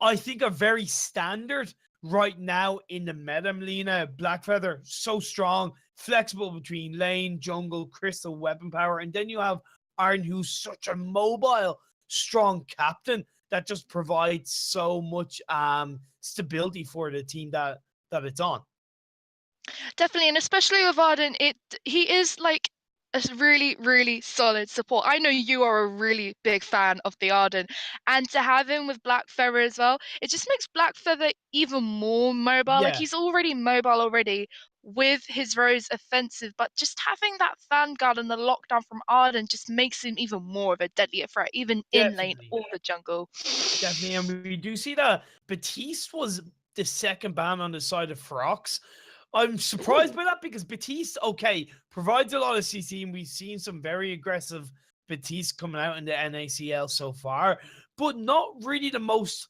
I think are very standard right now in the meta, Melina. Blackfeather, so strong, flexible between lane, jungle, crystal, weapon power. And then you have Arn, who's such a mobile, strong captain that just provides so much stability for the team that it's on. Definitely, and especially with Arden, he is like a really, really solid support. I know you are a really big fan of the Arden, and to have him with Black Feather as well, it just makes Black Feather even more mobile. Like Yeah, he's already mobile already with his Rose offensive, but just having that Vanguard and the lockdown from Arden just makes him even more of a deadlier threat, even in lane definitely. or the jungle. Definitely. And we do see that Batiste was the second ban on the side of Feroxx. I'm surprised Ooh. by that because Batiste, okay, provides a lot of CC, and we've seen some very aggressive Batiste coming out in the NACL so far, but not really the most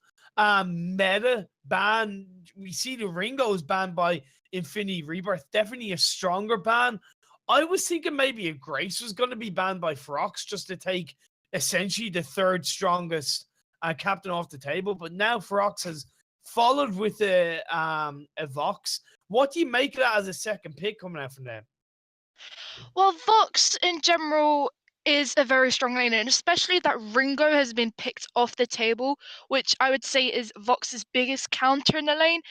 meta ban. We see the Ringo is banned by Infinity Rebirth, definitely a stronger ban. I was thinking maybe a Grace was going to be banned by Feroxx just to take essentially the third strongest captain off the table, but now Feroxx has followed with a Vox. What do you make of that as a second pick coming out from them? Well, Vox in general is a very strong laner, and especially that Ringo has been picked off the table, which I would say is Vox's biggest counter in the lane.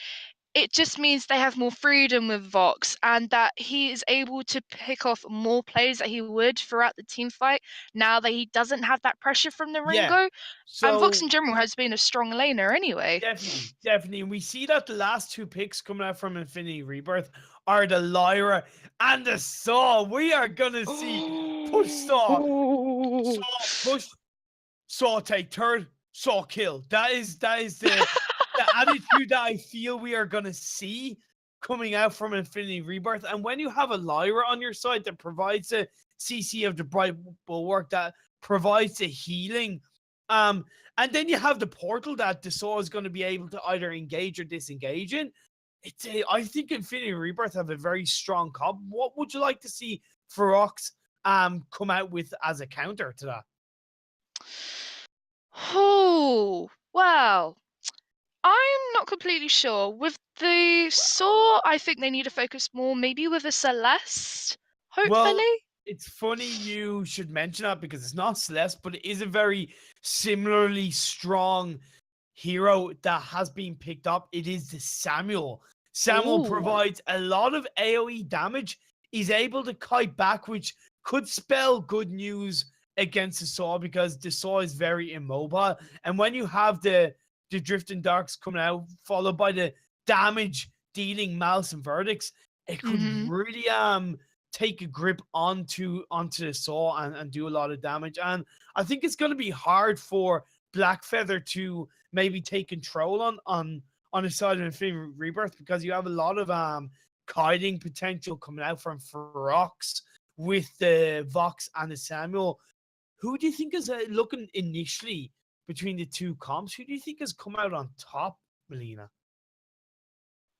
It just means they have more freedom with Vox and that he is able to pick off more plays that he would throughout the team fight now that he doesn't have that pressure from the Yeah. Ringo. And Vox So in general has been a strong laner anyway. definitely, definitely. And we see that the last two picks coming out from Infinity Rebirth are the Lyra and the Saw. We are gonna see push Saw, Oh. Saw push, Saw take third, Saw kill. That is the attitude that I feel we are gonna see coming out from Infinity Rebirth. And when you have a Lyra on your side that provides a CC of the Bright Bulwark, that provides the healing, um, and then you have the portal that the Saw is going to be able to either engage or disengage in. I think Infinity Rebirth have a very strong comp. What would you like to see Feroxx come out with as a counter to that? Oh, wow. I'm not completely sure. With the Saw, I think they need to focus more maybe with a Celeste, Well, hopefully. it's funny you should mention that because it's not Celeste, but it is a very similarly strong hero that has been picked up. It is the Samuel. Samuel Ooh. provides a lot of AoE damage. He's able to kite back, which could spell good news against the Saw because the Saw is very immobile. And when you have the Drifting Darks coming out, followed by the damage dealing Malice and Verdicts, it could Mhm. really take a grip onto the Saw and do a lot of damage. And I think it's going to be hard for Blackfeather to maybe take control on the side of Infinity Rebirth because you have a lot of kiting potential coming out from Feroxx with the Vox and the Samuel. Who do you think is looking initially between the two comps? Who do you think has come out on top, Melina?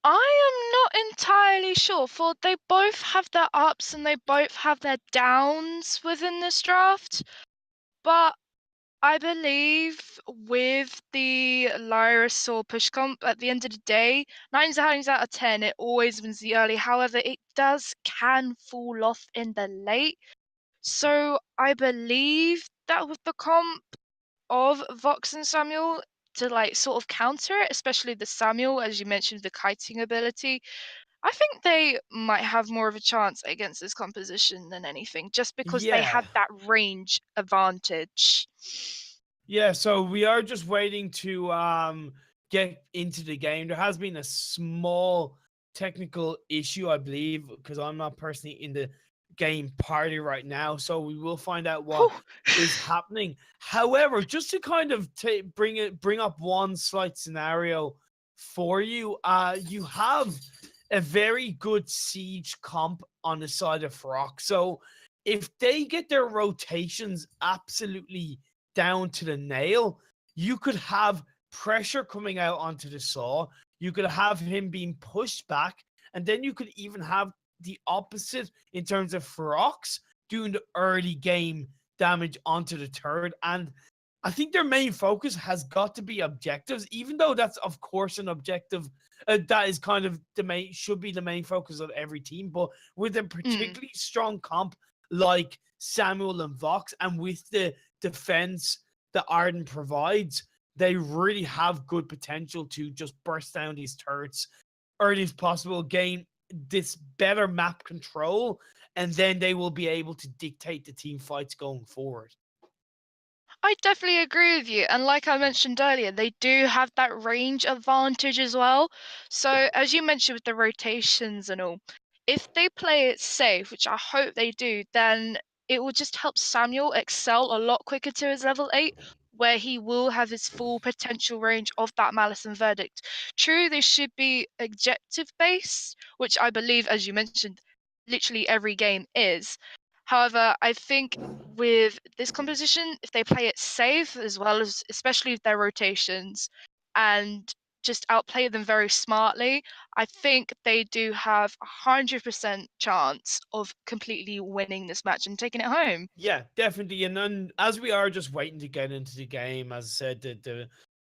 I am not entirely sure, for they both have their ups and they both have their downs within this draft. But I believe with the Lyra Saw push comp, at the end of the day, 9 times out of 10, it always wins the early. However, it can fall off in the late. So I believe that with the comp of Vox and Samuel to like sort of counter it, especially the Samuel, as you mentioned, the kiting ability. I think they might have more of a chance against this composition than anything, just because they Yeah. have that range advantage. Yeah, so we are just waiting to get into the game. There has been a small technical issue, I believe, because I'm not personally in the game party right now. So we will find out what Whew. is happening. However, just to kind of bring up one slight scenario for you, you have a very good siege comp on the side of Feroxx. So if they get their rotations absolutely down to the nail, you could have pressure coming out onto the Saw. You could have him being pushed back, and then you could even have the opposite in terms of Feroxx doing the early game damage onto the turret. And I think their main focus has got to be objectives, even though that's of course an objective that is kind of the main should be the main focus of every team. But with a Mm. particularly strong comp like Samuel and Vox, and with the defense that Arden provides, they really have good potential to just burst down these turrets early as possible, gain this better map control, and then they will be able to dictate the team fights going forward. I definitely agree with you. And like I mentioned earlier, they do have that range advantage as well. So, as you mentioned with the rotations and all, if they play it safe, which I hope they do, then it will just help Samuel excel a lot quicker to his level 8, where he will have his full potential range of that Malice and Verdict. True, they should be objective based, which I believe, as you mentioned, literally every game is. However, I think with this composition, if they play it safe as well as especially with their rotations and just outplay them very smartly, I think they do have 100% chance of completely winning this match and taking it home. Yeah, definitely. And then as we are just waiting to get into the game, as I said,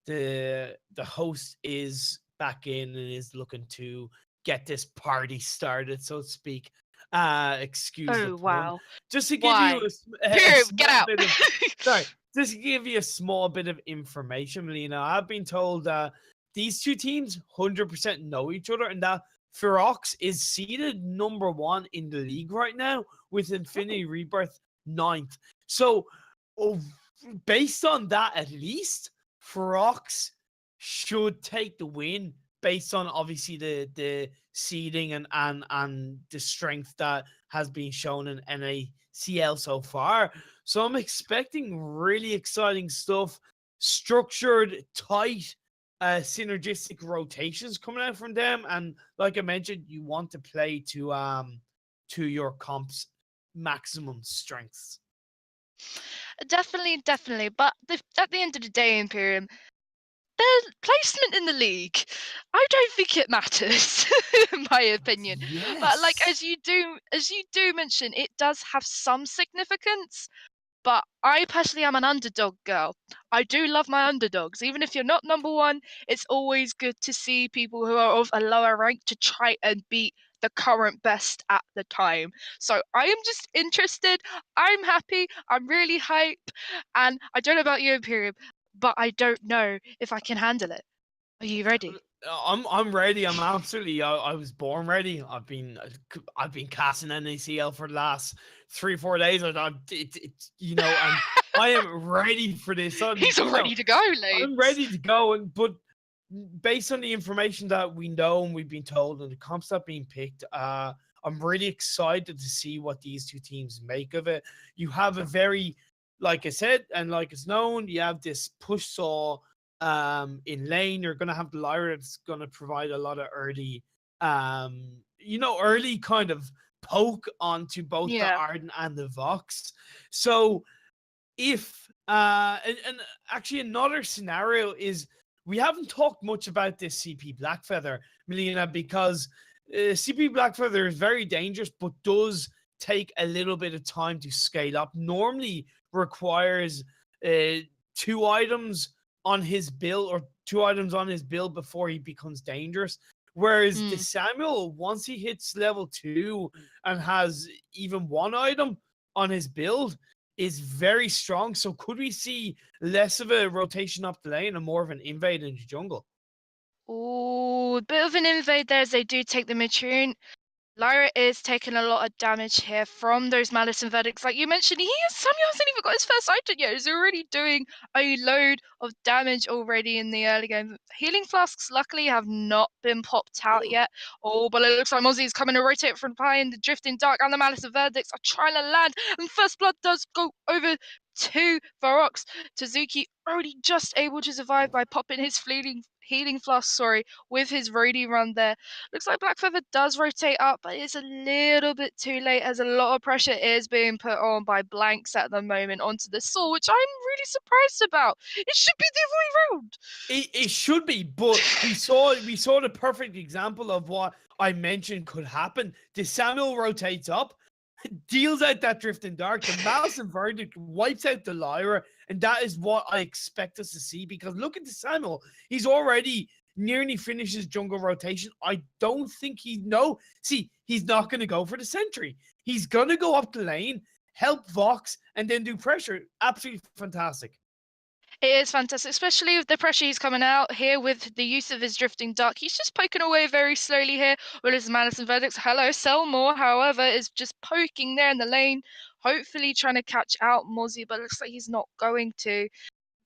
the host is back in and is looking to get this party started, so to speak. Excuse the Oh pun. wow. Just to give you Why? a Period. Get small out. bit of sorry, just to give you a small bit of information, Melina. I've been told that these two teams 100% know each other, and that Feroxx is seeded number 1 in the league right now with Infinity Rebirth 9th. So, oh, based on that, at least Feroxx should take the win based on obviously the seeding and the strength that has been shown in NACL so far. So I'm expecting really exciting stuff, structured, tight, synergistic rotations coming out from them. And like I mentioned, you want to play to your comp's maximum strengths. Definitely, definitely. But at the end of the day, Imperium, their placement in the league, I don't think it matters, in my opinion. But like Yes. as you do mention, it does have some significance. But I personally am an underdog girl. I do love my underdogs. Even if you're not number 1, it's always good to see people who are of a lower rank to try and beat the current best at the time. So I am just interested. I'm happy. I'm really hype. And I don't know about you, Imperium, but I don't know if I can handle it. Are you ready? I'm ready. I'm absolutely. I was born ready. I've been casting NACL for the last 3 4 days. And I am ready for this. He's all ready to go, I'm lads. ready to go. But based on the information that we know and we've been told, and the comps that being picked, I'm really excited to see what these two teams make of it. You have a very, like I said, and like it's known, you have this push saw in lane. You're gonna have the Lyra that's gonna provide a lot of early kind of poke onto both the Yeah. Arden and the Vox. So if and actually another scenario is, we haven't talked much about this CP Blackfeather, Melina, because CP Blackfeather is very dangerous, but does take a little bit of time to scale up. Normally requires uh, 2 items on his build, or 2 items on his build before he becomes dangerous. Whereas the Mm. Samuel, once he hits level 2 and has even 1 item on his build, is very strong. So could we see less of a rotation up the lane and more of an invade in the jungle? Ooh, bit of an invade there as they do take the mid-tune. Lyra is taking a lot of damage here from those Malice and Verdicts. Like you mentioned, Samuel hasn't even got his first item yet. He's already doing a load of damage already in the early game. Healing flasks, luckily, have not been popped out yet. Oh, but it looks like Mozzie's coming to rotate from behind the Drifting Dark, and the Malice and Verdicts are trying to land. And First Blood does go over to Feroxx. Tazuki already just able to survive by popping his fleeting healing flask, with his roadie run there. Looks like Blackfeather does rotate up, but it's a little bit too late as a lot of pressure is being put on by Blanks at the moment onto the Saw, which I'm really surprised about. It should be the other way around. It should be, but we saw the perfect example of what I mentioned could happen. The Samuel rotates up, deals out that Drifting Dark, the Malice and Verdict wipes out the Lyra, And that is what I expect us to see, because look at the Samuel. He's already nearly finished his jungle rotation. I don't think he's not going to go for the sentry. He's going to go up the lane, help Vox, and then do pressure. Absolutely fantastic. It is fantastic, especially with the pressure he's coming out here with the use of his drifting duck. He's just poking away very slowly here with his Madison Verdicts. Hello, Selmore, however, is just poking there in the lane, hopefully trying to catch out Mozzie, but it looks like he's not going to.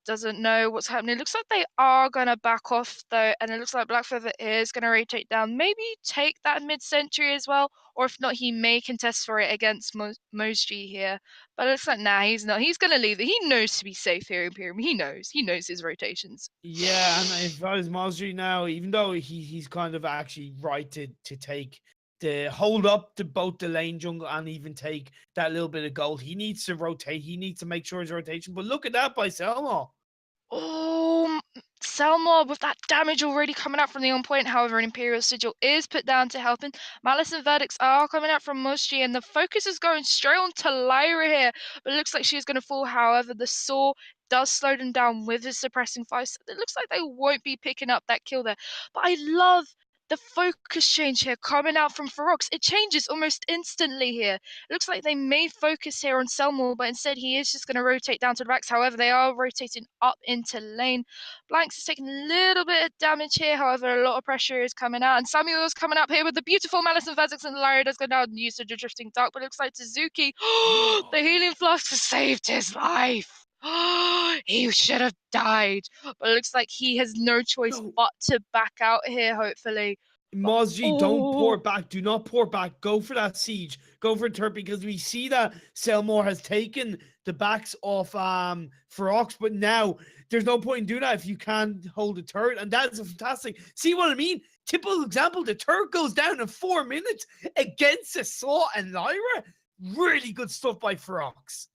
Doesn't know what's happening. It looks like they are going to back off though, and it looks like Black Feather is going to rotate down, maybe take that mid-century as well, or if not, he may contest for it against Mosg here. But it looks like, nah, he's not. He's going to leave it. He knows to be safe here in Imperium. He knows his rotations. Yeah, and if I was Mosry now, even though he's kind of actually right to take the hold up to both the lane jungle and even take that little bit of gold, he needs to rotate. He needs to make sure his rotation. But look at that by Selma. Oh, Selma with that damage already coming out from the on point. However, an Imperial Sigil is put down to help him. Malice and Verdicts are coming out from Moshi, and the focus is going straight on to Lyra here. But it looks like she's going to fall. However, the Saw does slow them down with his suppressing fire. So it looks like they won't be picking up that kill there. But I love the focus change here coming out from Feroxx. It changes almost instantly here. It looks like they may focus here on Selmore, but instead he is just going to rotate down to the backs. However, they are rotating up into lane. Blanks is taking a little bit of damage here. However, a lot of pressure is coming out. And Samuel's coming up here with the beautiful Malice and Verdicts, and Larry does go down and use the Drifting Dark. But it looks like Suzuki, the Healing Flask has saved his life. He should have died, but it looks like he has no choice but to back out here, hopefully. Mozzie, don't pour back. Do not pour back. Go for that siege. Go for a turret, because we see that Selmore has taken the backs off Feroxx, but now there's no point in doing that if you can't hold the turret, and that's a fantastic. See what I mean? Typical example, the turret goes down in 4 minutes against a Saw and Lyra. Really good stuff by Feroxx.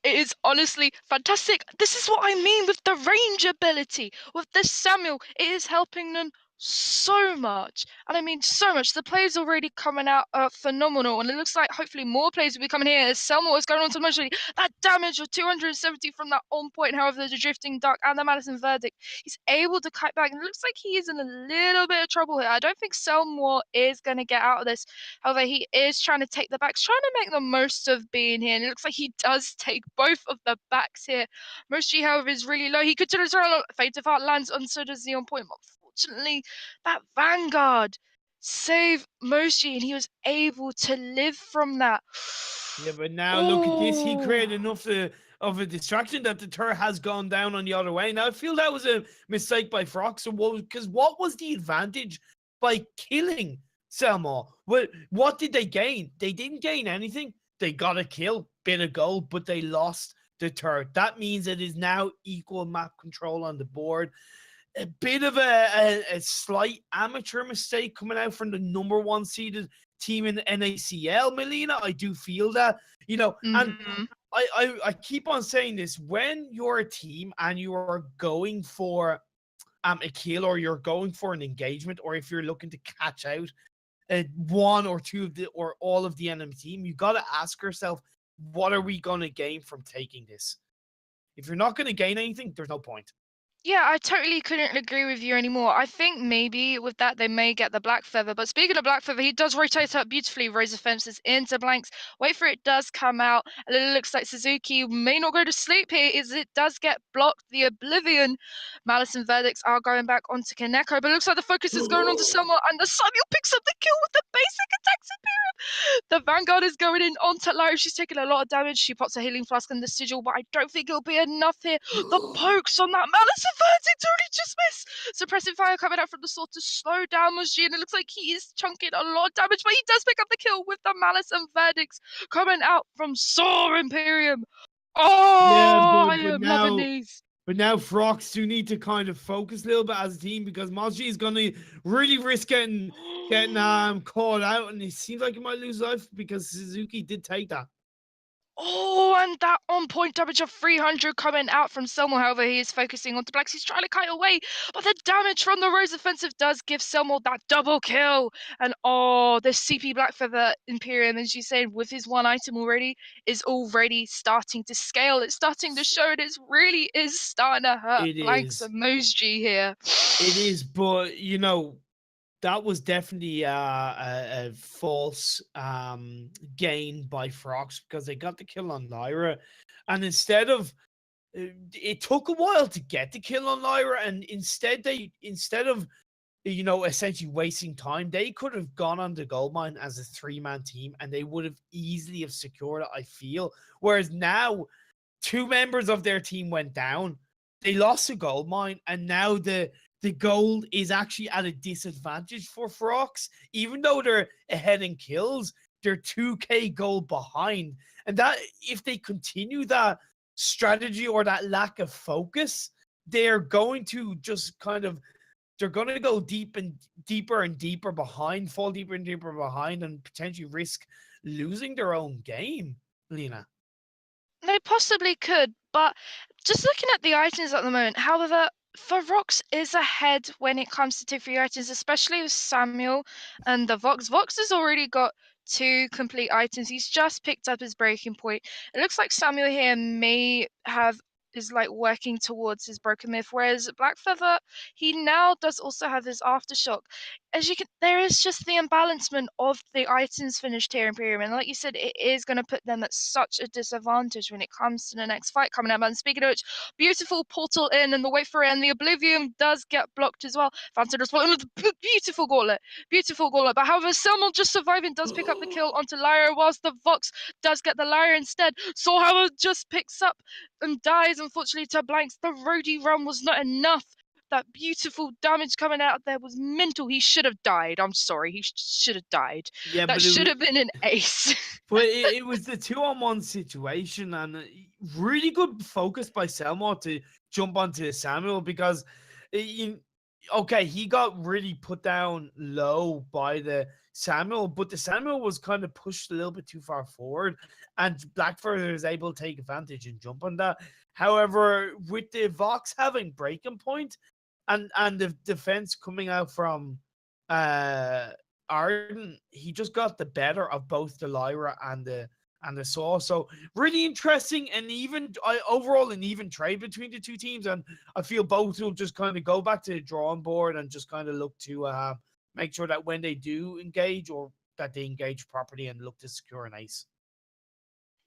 It is honestly fantastic. This is what I mean with the range ability. With this Samuel, it is helping them so much. And I mean so much. The players already coming out phenomenal. And it looks like hopefully more players will be coming here as Selma is going on to mostly that damage of 270 from that on point. However, the Drifting Duck and the Madison Verdict, he's able to kite back. And it looks like he is in a little bit of trouble here. I don't think Selma is going to get out of this. However, he is trying to take the backs, trying to make the most of being here. And it looks like he does take both of the backs here. Moshi, however, is really low. He could turn around. Fate of Heart lands, and so does the on point. Unfortunately, that Vanguard saved Moshi, and he was able to live from that. Yeah, but now look at this. He created enough of a distraction that the turret has gone down on the other way. Now, I feel that was a mistake by Feroxx. Because what was the advantage by killing Selma? What did they gain? They didn't gain anything. They got a kill, bit of gold, but they lost the turret. That means it is now equal map control on the board. A bit of a slight amateur mistake coming out from the number 1 seeded team in NACL, Melina. I do feel that, and I keep on saying this. When you're a team and you are going for a kill, or you're going for an engagement, or if you're looking to catch out one or two of or all of the enemy team, you got to ask yourself, what are we going to gain from taking this? If you're not going to gain anything, there's no point. Yeah, I totally couldn't agree with you anymore. I think maybe with that they may get the Black Feather. But speaking of Black Feather, he does rotate up beautifully, Razor Fences into blanks. Wait for it does come out. And it looks like Suzuki may not go to sleep here, as it does get blocked. The Oblivion Malice and Verdicts are going back onto Kaneko. But it looks like the focus is going on to Summer, and the Samuel picks up the kill with the basic attacks Imperium. The Vanguard is going in onto Lyra. She's taking a lot of damage. She pops a healing flask in the sigil, but I don't think it'll be enough here. The pokes on that Malice Verdicts already just missed. Suppressive fire coming out from the sword to slow down Mosji, and it looks like he is chunking a lot of damage, but he does pick up the kill with the Malice and Verdicts coming out from Saw Imperium. Oh, I am loving these. But now Feroxx do need to kind of focus a little bit as a team, because Mosji is going to really risk getting caught out, and it seems like he might lose life because Suzuki did take that. Oh, and that on-point damage of 300 coming out from Selmo. However, he is focusing on Blacks. He's trying to kite away, but the damage from the Rose offensive does give Selmo that double kill. And oh, the CP Blackfeather Imperium, as you said, with his one item already, is already starting to scale. It's starting to show, and it really is starting to hurt It Blank's is. emoji here. It is, but that was definitely a false gain by Feroxx because they got the kill on Lyra, and instead of it took a while to get the kill on Lyra, and instead of essentially wasting time, they could have gone on the gold mine as a 3-man team, and they would have easily have secured it, I feel. Whereas now, 2 members of their team went down. They lost a gold mine, and now the gold is actually at a disadvantage for Feroxx. Even though they're ahead in kills, they're 2k gold behind. And that, if they continue that strategy or that lack of focus, they're going to just they're going to go deeper and deeper behind, fall deeper and deeper behind, and potentially risk losing their own game, Lena. They possibly could, but just looking at the items at the moment, however, Feroxx is ahead when it comes to tier 3 items, especially with Samuel and the Vox. Vox has already got 2 complete items. He's just picked up his breaking point. It looks like Samuel here may have is like working towards his broken myth, whereas Blackfeather, he now does also have his aftershock. As you can, there is just the imbalancement of the items finished here in Imperium, and like you said, it is going to put them at such a disadvantage when it comes to the next fight coming up. And speaking of which, beautiful portal in and the wait for it, and the Oblivion does get blocked as well. Phantom response, beautiful gauntlet. But however, Selma just surviving does pick up the kill onto Lyra, whilst the Vox does get the Lyra instead. So however, just picks up and dies unfortunately to Blanks. The roadie run was not enough. That beautiful damage coming out there was mental. He should have died. I'm sorry. He should have died. Yeah, That but should have been an ace. but it was the 2-on-1 situation, and really good focus by Selma to jump onto Samuel because, okay, he got really put down low by the Samuel, but the Samuel was kind of pushed a little bit too far forward, and Blackfeather is able to take advantage and jump on that. However, with the Vox having breaking point and the defense coming out from Arden, he just got the better of both the Lyra and the Saw. So really interesting, and overall an even trade between the 2 teams. And I feel both will just kind of go back to the drawing board and just kind of look to make sure that when they do engage, or that they engage properly and look to secure an ace.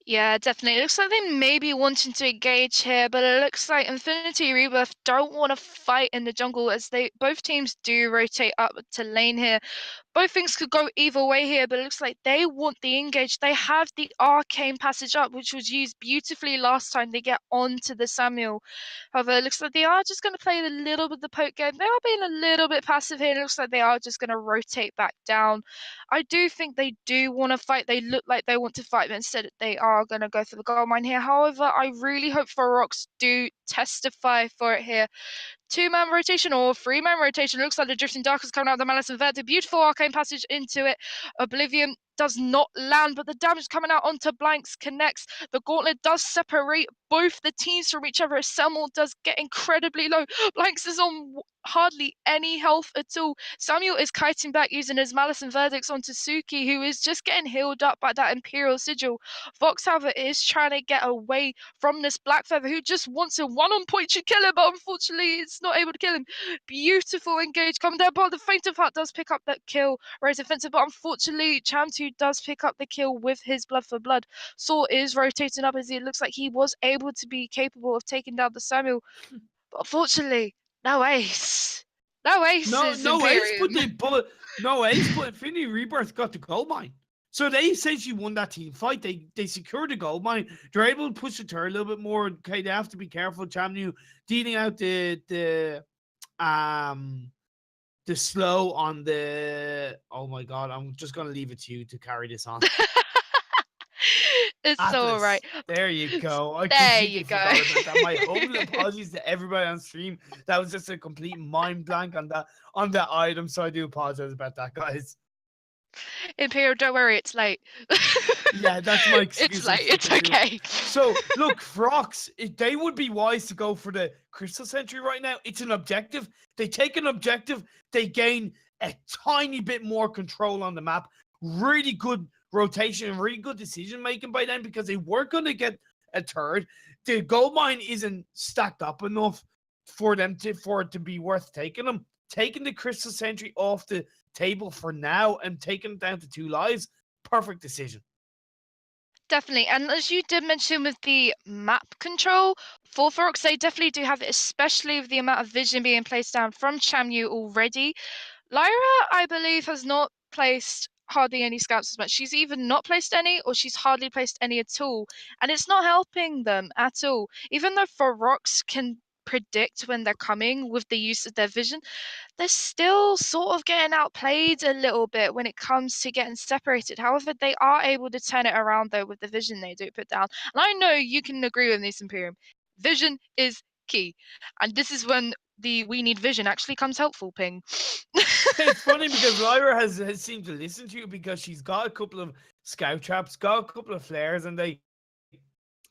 Yeah, definitely. It looks like they may be wanting to engage here, but it looks like Infinity Rebirth don't want to fight in the jungle, as both teams do rotate up to lane here. Both things could go either way here, but it looks like they want the engage. They have the arcane passage up, which was used beautifully last time they get onto the Samuel. However, it looks like they are just going to play a little bit of the poke game. They are being a little bit passive here. It looks like they are just going to rotate back down. I do think they do want to fight. They look like they want to fight, but instead they are going to go for the gold mine here. However, I really hope Feroxx do testify for it here. 2-man rotation or 3-man rotation. It looks like the Drifting Dark is coming out of the Malice and Vert. A beautiful arcane passage into it. Oblivion does not land, but the damage coming out onto Blanks connects. The gauntlet does separate both the teams from each other. Samuel does get incredibly low. Blanks is on hardly any health at all. Samuel is kiting back using his Malice and Verdicts onto Suki, who is just getting healed up by that Imperial Sigil. Vox, however, is trying to get away from this Blackfeather, who just wants a one-on-point to kill him, but unfortunately it's not able to kill him. Beautiful engage coming there, but the Faint of Heart does pick up that kill. Raise offensive, but unfortunately Chamtu does pick up the kill with his Blood for Blood. Saw is rotating up, as it looks like he was able to be capable of taking down the Samuel, but unfortunately no ace. No aces, No ace, Imperium. but Infinity Rebirth got the gold mine. So they essentially won that team fight. They secured the gold mine. They're able to push the turret a little bit more. Okay, they have to be careful. Chamnu dealing out the slow on the. Oh my god! I'm just gonna leave it to you to carry this on. It's so Atlas. alright. There you go. I There completely you go. forgot about that. My humble apologies to everybody on stream. That was just a complete mind blank on that item. So I do apologize about that, guys. Imperial, don't worry, it's late. Yeah, that's my It's excuse. I'm late. It's sticking to it. okay. So, look, Feroxx, they would be wise to go for the Crystal Century right now. It's an objective. They take an objective, they gain a tiny bit more control on the map. Really good rotation and really good decision making by them because they weren't going to get a third. The gold mine isn't stacked up enough for it to be worth taking them. Taking the Crystal Century off the table for now and taking it down to 2 lives, perfect decision. Definitely. And as you did mention with the map control, for Ferox, they definitely do have it, especially with the amount of vision being placed down from Chamyu already. Lyra, I believe, has not placed hardly any scouts as much. She's either not placed any or she's hardly placed any at all. And it's not helping them at all. Even though Ferox can predict when they're coming with the use of their vision, they're still sort of getting outplayed a little bit when it comes to getting separated. However, they are able to turn it around though with the vision they do put down. And I know you can agree with me, Imperium. Vision is key. And this is when the we need vision actually comes helpful ping. It's funny because Lyra has seemed to listen to you because she's got a couple of scout traps, got a couple of flares, and they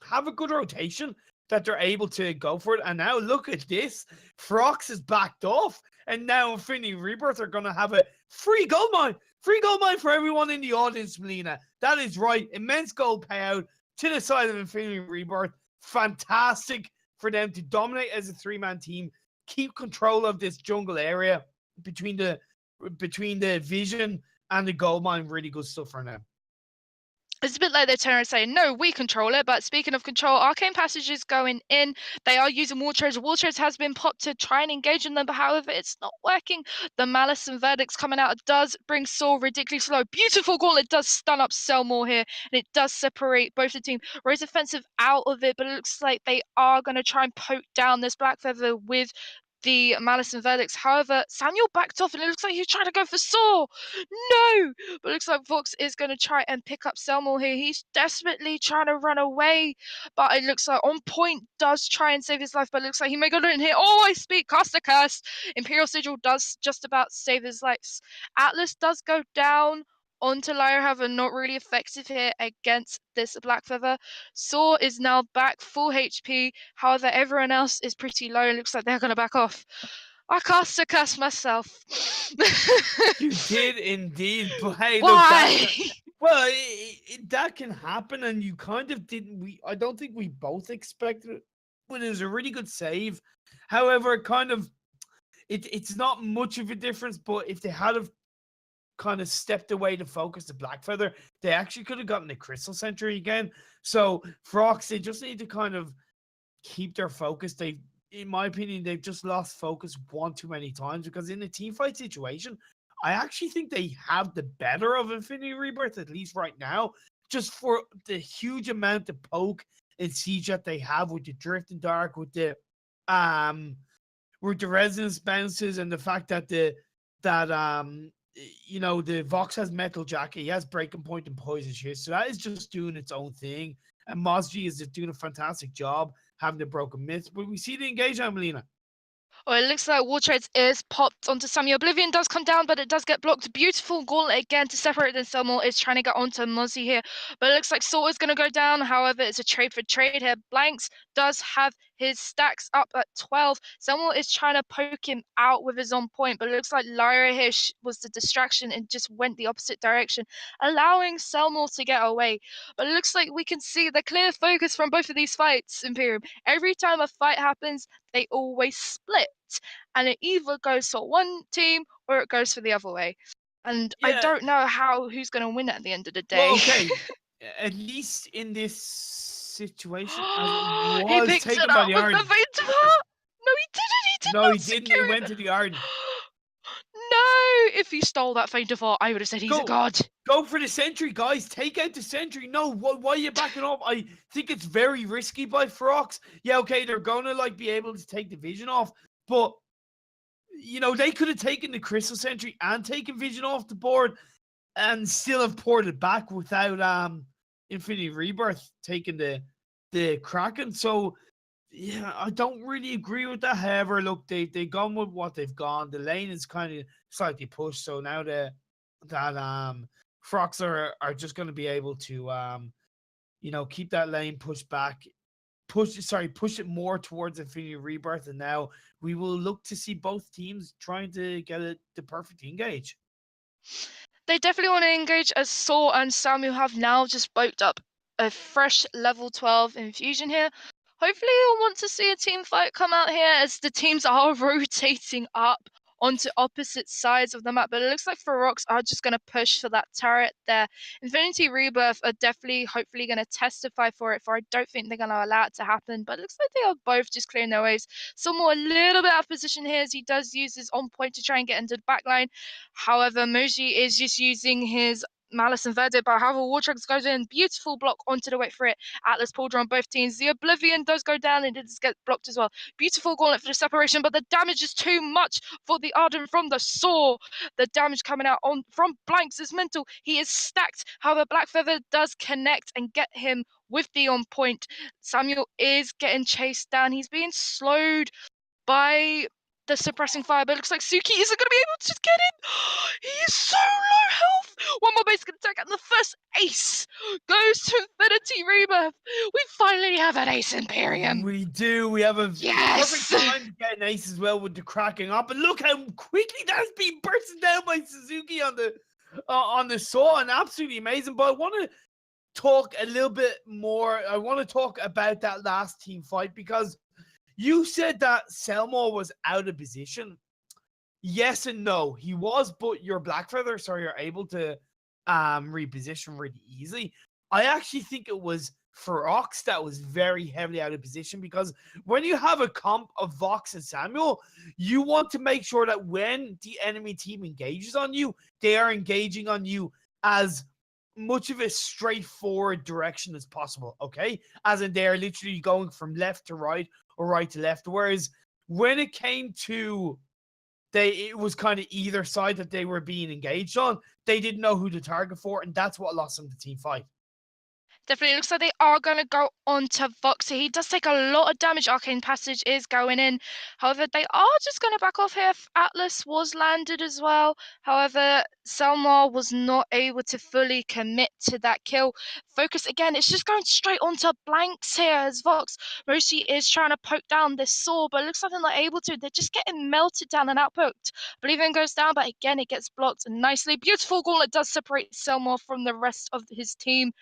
have a good rotation that they're able to go for it. And now look at this. Feroxx is backed off. And now Infinity Rebirth are going to have a free gold mine. Free gold mine for everyone in the audience, Melina. That is right. Immense gold payout to the side of Infinity Rebirth. Fantastic for them to dominate as a 3-man team. Keep control of this jungle area between the vision and the gold mine. Really good stuff for them. It's a bit like they're turning and saying, no, we control it. But speaking of control, Arcane Passage is going in. They are using War Treads. War Treads has been popped to try and engage in them, but however, it's not working. The Malice and Verdicts coming out does bring Saw ridiculously low. Beautiful gauntlet does stun up Selmore here, and it does separate both the team. Rose Offensive out of it, but it looks like they are going to try and poke down this Black Feather with the Malice and Verdicts. However, Samuel backed off and it looks like he's trying to go for Saw. No! But it looks like Vox is going to try and pick up Selmore here. He's desperately trying to run away. But it looks like On Point does try and save his life, but it looks like he may go in here. Oh, I speak, cast a curse. Imperial Sigil does just about save his life. Atlas does go down onto Lyra, however, not really effective here against this Black Feather. Saw is now back full HP. However, everyone else is pretty low. It looks like they're going to back off. I cast a curse myself. You did indeed, but hey, Why? look, that can happen, and you kind of didn't. I don't think we both expected it, but it was a really good save. However, it's not much of a difference. But if they had have kind of stepped away to focus the Black Feather, they actually could have gotten the Crystal Century again. So Feroxx, they just need to kind of keep their focus. In my opinion, they've just lost focus one too many times because in a team fight situation, I actually think they have the better of Infinity Rebirth, at least right now, just for the huge amount of poke and siege that they have with the Drift and Dark, with the resonance bounces, and the fact that the Vox has Metal Jacket, he has Breaking Point and Poison Shit, so that is just doing its own thing. And Mozji is doing a fantastic job having the broken myths. But we see the engagement, Melina. Oh, it looks like War Treads is popped onto Samuel. Oblivion does come down, but it does get blocked. Beautiful gauntlet again to separate. Then Selmore is trying to get onto Mozzie here. But it looks like Saw is going to go down. However, it's a trade for trade here. Blanks does have his stacks up at 12. Selmore is trying to poke him out with his On Point, but it looks like Lyra here was the distraction and just went the opposite direction, allowing Selmore to get away. But it looks like we can see the clear focus from both of these fights, Imperium. Every time a fight happens, they always split. And it either goes for one team or it goes for the other way. And I don't know who's going to win at the end of the day. Well, okay. At least in this situation, as it was he picked taken it by up the with Arden. the Vainglory. No, he didn't. He did No, not he didn't. secure He went to the Arden. No, if he stole that Vainglory, I would have said he's a god. Go for the sentry, guys. Take out the sentry. No, why are you backing off? I think it's very risky by Feroxx. Yeah, okay, they're going to be able to take the vision off, but they could have taken the Crystal Sentry and taken vision off the board and still have poured it back without Infinity Rebirth taking the Kraken. So yeah, I don't really agree with that. However, look, they've gone with what they've gone. The lane is kind of slightly pushed, so now that Feroxx are just going to be able to keep that lane pushed back, push it more towards Infinity Rebirth, and now we will look to see both teams trying to get the perfect engage. They definitely want to engage, as Saw and Samuel have now just boat up a fresh level 12 infusion here. Hopefully you'll want to see a team fight come out here, as the teams are rotating up onto opposite sides of the map. But it looks like Feroxx are just going to push for that turret there. Infinity Rebirth are definitely, hopefully, going to testify for it, for I don't think they're going to allow it to happen. But it looks like they are both just clearing their waves. Somewhat a little bit out of position here, as he does use his on point to try and get into the backline. However, Moji is just using his Malice Inverted, but however, Wartrucks goes in, beautiful block onto the wait for it. Atlas pulled on both teams. The Oblivion does go down and it does get blocked as well. Beautiful gauntlet for the separation, but the damage is too much for the Arden from the Saw. The damage coming out on from Blanks is mental. He is stacked. However, Black Feather does connect and get him with the on point. Samuel is getting chased down. He's being slowed by the suppressing fire, but it looks like Suki isn't going to be able to get in. He is so low health. One more basic attack, and the first ace goes to Infinity Rebirth. We finally have an ace Imperium. We do. We have a perfect Yes. time to get an ace as well with the cracking up. And look how quickly that's been bursted down by Suzuki on the Saw, and absolutely amazing. But I want to talk a little bit more. I want to talk about that last team fight, because you said that Selmore was out of position. Yes and no. He was, but your Blackfeather, so you're able to reposition really easily. I actually think it was Feroxx that was very heavily out of position, because when you have a comp of Vox and Samuel, you want to make sure that when the enemy team engages on you, they are engaging on you as much of a straightforward direction as possible, okay? As in they're literally going from left to right or right to left. Whereas when it came to it was kind of either side that they were being engaged on, they didn't know who to target for, and that's what lost them the team fight. Definitely looks like they are going to go on to Voxy. He does take a lot of damage. Arcane Passage is going in. However, they are just going to back off here. Atlas was landed as well. However, Selmar was not able to fully commit to that kill. Focus again. It's just going straight onto Blanks here as Vox. Moshi is trying to poke down this Saw, but it looks like they're not able to. They're just getting melted down and outpoked. Oblivion goes down, but again, it gets blocked nicely. Beautiful Gauntlet does separate Selmar from the rest of his team.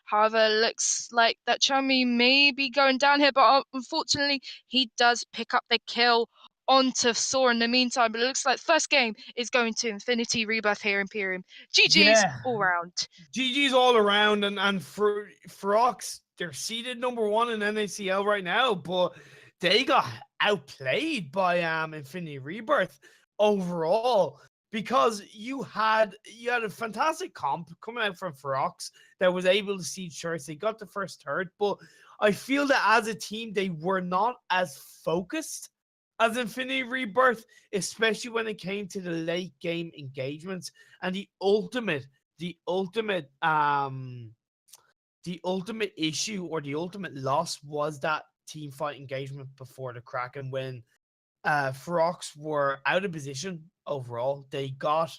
However, looks like that Chami may be going down here, but unfortunately, he does pick up the kill onto Saw in the meantime. But it looks like the first game is going to Infinity Rebirth here, Imperium. GG's all round. GG's all around, and for Feroxx, they're seeded number 1 in NACL right now, but they got outplayed by Infinity Rebirth overall, because you had a fantastic comp coming out from Feroxx that was able to seed shirts. They got the first third, but I feel that as a team they were not as focused as Infinity Rebirth, especially when it came to the late game engagements. And the ultimate issue, or the ultimate loss, was that team fight engagement before the Kraken, when Feroxx were out of position overall. They got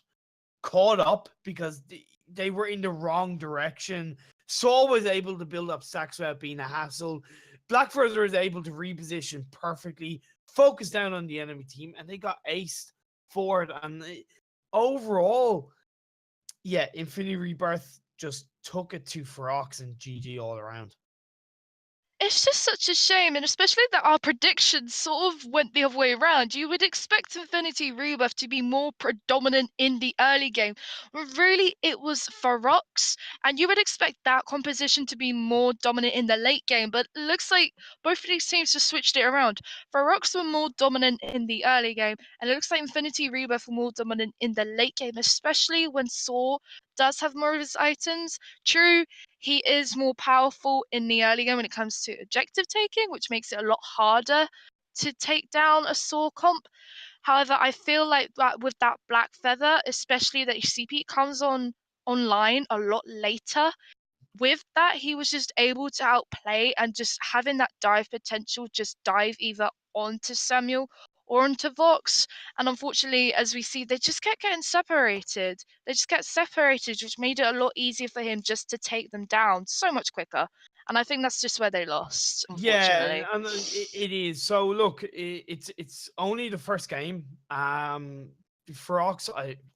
caught up because they were in the wrong direction. Saul was able to build up stacks without being a hassle. Blackfeather was able to reposition perfectly, focus down on the enemy team, and they got aced for it. And overall, yeah, Infinity Rebirth just took it to Feroxx, and GG all around. It's just such a shame, and especially that our predictions sort of went the other way around. You would expect Infinity Rebirth to be more predominant in the early game, but really it was Feroxx, and you would expect that composition to be more dominant in the late game, but it looks like both of these teams just switched it around. Feroxx were more dominant in the early game, and it looks like Infinity Rebirth were more dominant in the late game, especially when Saw does have more of his items. True, he is more powerful in the early game when it comes to objective taking, which makes it a lot harder to take down a Saw comp. However, I feel like that with that Black Feather, especially that CP comes online a lot later. With that, he was just able to outplay, and just having that dive potential, just dive either onto Samuel or onto Vox. And unfortunately, as we see, they just kept getting separated. They just get separated, which made it a lot easier for him just to take them down so much quicker. And I think that's just where they lost, Yeah, unfortunately. and it is. So look, it's only the first game. Ferox,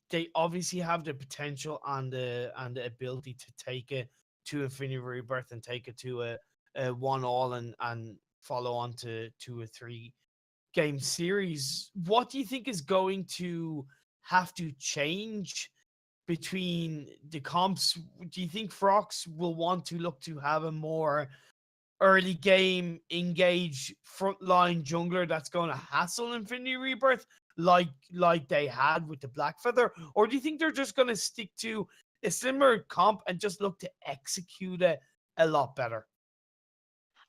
they obviously have the potential and the ability to take it to Infinity Rebirth and take it to a 1-all and follow on to 2 or 3 game series. What do you think is going to have to change between the comps? Do you think Ferox will want to look to have a more early game engage frontline jungler that's going to hassle Infinity Rebirth like they had with the Black Feather? Or do you think they're just going to stick to a similar comp and just look to execute it a lot better?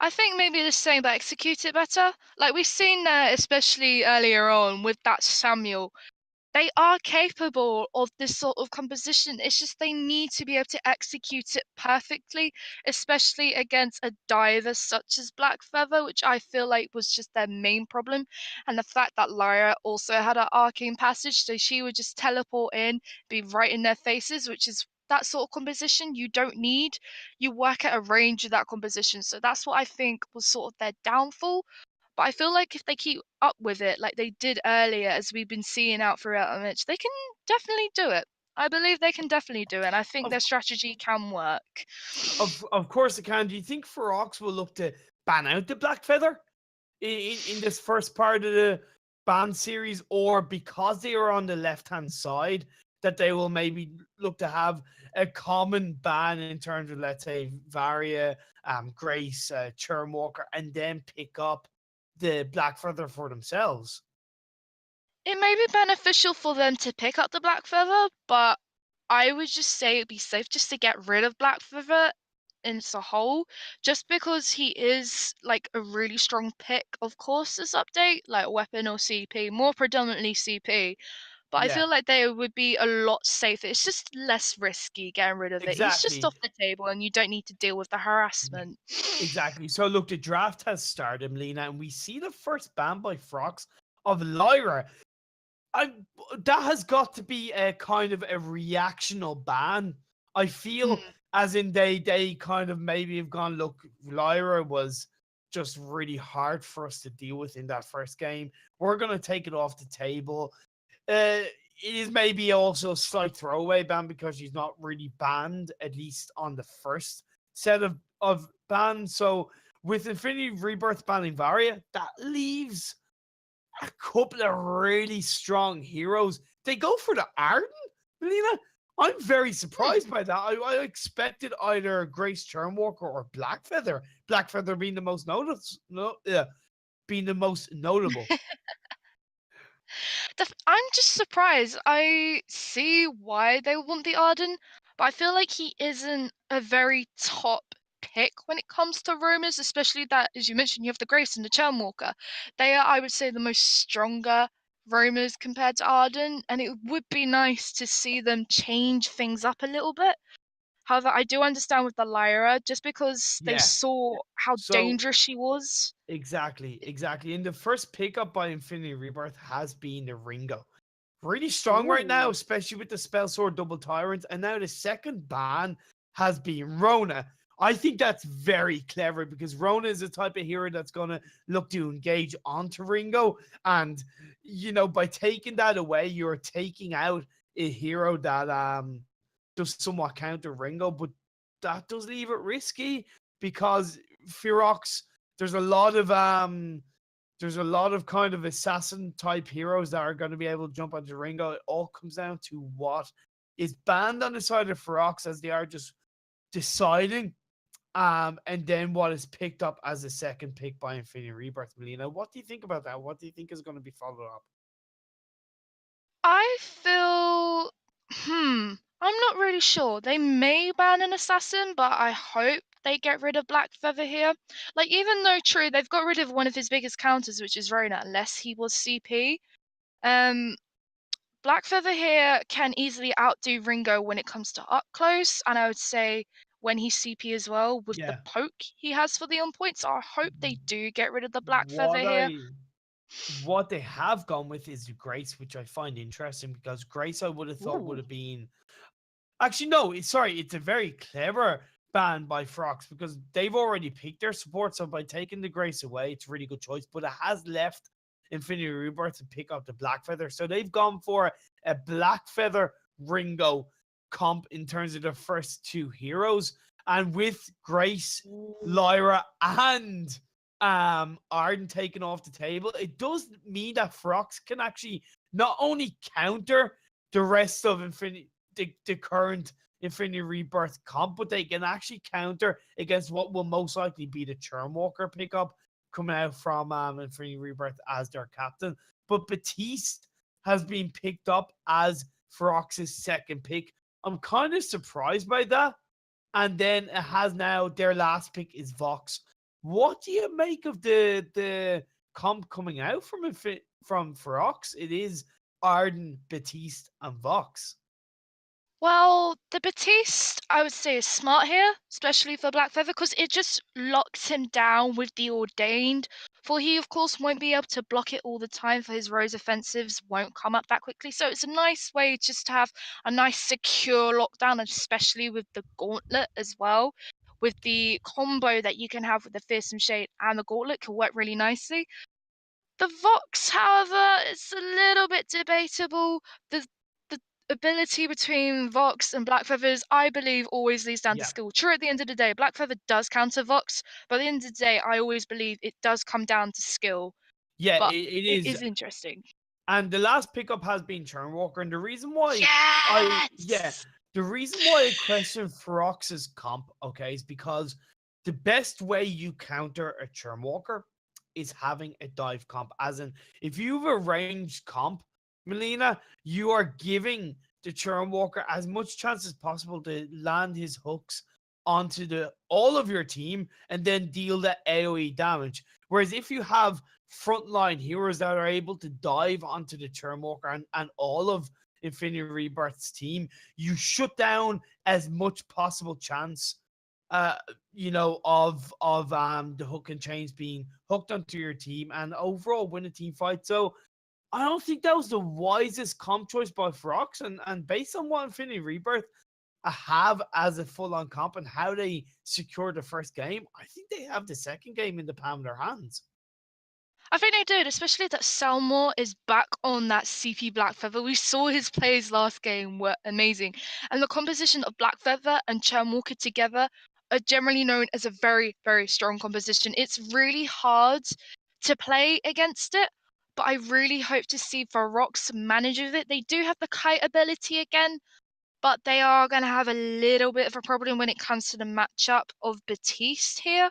I think maybe just saying that execute it better. Like we've seen especially earlier on with that Samuel, they are capable of this sort of composition. It's just they need to be able to execute it perfectly, especially against a diver such as Black Feather, which I feel like was just their main problem. And the fact that Lyra also had an arcane passage, so she would just teleport in, be right in their faces, which is that sort of composition you don't need. You work at a range of that composition. So that's what I think was sort of their downfall. But I feel like if they keep up with it like they did earlier, as we've been seeing out throughout the match, they can definitely do it. I believe they can definitely do it, and I think Of their strategy can work. of course it can. Do you think Ferox will look to ban out the Black Feather in this first part of the ban series, or because they are on the left hand side, that they will maybe look to have a common ban in terms of, let's say, Varia, Grace, Churmwalker, and then pick up the Black Feather for themselves? It may be beneficial for them to pick up the Black Feather, but I would just say it'd be safe just to get rid of Black Feather in its a whole, just because he is like a really strong pick, of course, this update, like weapon or CP, more predominantly CP. But I Yeah, feel like they would be a lot safer. It's just less risky getting rid of it. He's just exactly. off the table and you don't need to deal with the harassment. Exactly. So look, the draft has started, Melina, and we see the first ban by Frox of Lyra. I That has got to be a kind of a reactional ban. I feel Mm. as in they kind of maybe have gone, look, Lyra was just really hard for us to deal with in that first game. We're gonna take it off the table. It is maybe also a slight throwaway ban because she's not really banned, at least on the first set of bans. So with Infinity Rebirth banning Varia, that leaves a couple of really strong heroes. They go for the Arden, Melina. I'm very Hmm. surprised by that. I expected either Grace Churnwalker or Blackfeather. Blackfeather being the most being the most notable. I'm just surprised. I see why they want the Arden, but I feel like he isn't a very top pick when it comes to rumors, especially that, as you mentioned, you have the Grace and the Churnwalker. They are, I would say, the most stronger rumors compared to Arden, and it would be nice to see them change things up a little bit. However, I do understand with the Lyra, just because they Yeah. saw how So dangerous she was. exactly. And the first pickup by Infinity Rebirth has been the Ringo. Really strong right now, Ooh. especially with the Spell Sword Double Tyrant. And now the second ban has been Rona. I think that's very clever because Rona is the type of hero that's going to look to engage onto Ringo. And, by taking that away, you're taking out a hero that does somewhat counter Ringo, but that does leave it risky because Ferox, there's a lot of kind of assassin type heroes that are going to be able to jump onto Ringo. It all comes down to what is banned on the side of Ferox as they are just deciding. And then what is picked up as a second pick by Infinity Rebirth, Melina. What do you think about that? What do you think is going to be followed up? I feel, I'm not really sure. They may ban an assassin, but I hope they get rid of Black Feather here. Like, even though true, they've got rid of one of his biggest counters, which is Rona, unless he was CP. Um, Black Feather here can easily outdo Ringo when it comes to up close, and I would say when he's CP as well, with the Yeah. poke he has for the on point. So I hope they do get rid of the Black Feather What here. I what they have gone with is the Grace, which I find interesting because Grace I would have thought would Ooh. have been. Actually, no, sorry, it's a very clever ban by Feroxx because they've already picked their support. So by taking the Grace away, it's a really good choice. But it has left Infinity Rebirth to pick up the Black Feather. So they've gone for a Black Feather Ringo comp in terms of the first two heroes. And with Grace, Ooh. Lyra, and Arden taken off the table, it does mean that Feroxx can actually not only counter the rest of the current Infinity Rebirth comp, but they can actually counter against what will most likely be the Churnwalker pickup coming out from Infinity Rebirth as their captain. But Batiste has been picked up as Ferox's second pick. I'm kind of surprised by that. And then it has now their last pick is Vox. What do you make of the comp coming out from Feroxx? It is Arden, Batiste, and Vox. Well, the Batiste, I would say, is smart here, especially for Black Feather, because it just locks him down with the Ordained. For he, of course, won't be able to block it all the time, for his Rose offensives won't come up that quickly. So it's a nice way just to have a nice secure lockdown, especially with the Gauntlet as well. With the combo that you can have with the Fearsome Shade and the Gauntlet can work really nicely. The Vox, however, is a little bit debatable. The ability between Vox and Black Feathers, I believe, always leads down to Yeah. skill. True, at the end of the day, Black Feather does counter Vox, but at the end of the day, I always believe it does come down to skill. Yeah, But it it is. is interesting. And the last pickup has been Churnwalker. And the reason why Yes! the reason why I question Ferox's comp, okay, is because the best way you counter a Churnwalker is having a dive comp. As in, if you have a ranged comp, Melina, you are giving the Churnwalker as much chance as possible to land his hooks onto the all of your team and then deal the AoE damage. Whereas if you have frontline heroes that are able to dive onto the Churnwalker and all of Infinity Rebirth's team, you shut down as much possible chance uh of the hook and chains being hooked onto your team and overall win a team fight. So I don't think that was the wisest comp choice by Feroxx, and based on what Infinity Rebirth have as a full-on comp and how they secure the first game, I think they have the second game in the palm of their hands. I think they did, especially that Selmore is back on that CP Black Feather. We saw his plays last game were amazing. And the composition of Black Feather and Churnwalker together are generally known as a very, very strong composition. It's really hard to play against it, but I really hope to see Feroxx manage with it. They do have the kite ability again, but they are going to have a little bit of a problem when it comes to the matchup of Batiste here,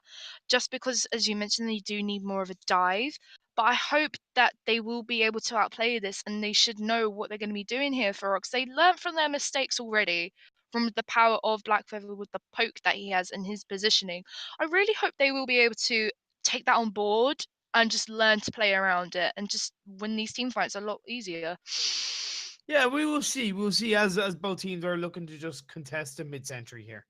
just because, as you mentioned, they do need more of a dive. But I hope that they will be able to outplay this and they should know what they're going to be doing here for Rox. They learned from their mistakes already, from the power of Black Feather with the poke that he has and his positioning. I really hope they will be able to take that on board and just learn to play around it and just win these team fights a lot easier. Yeah, we will see. We'll see as both teams are looking to just contest the mid-century here.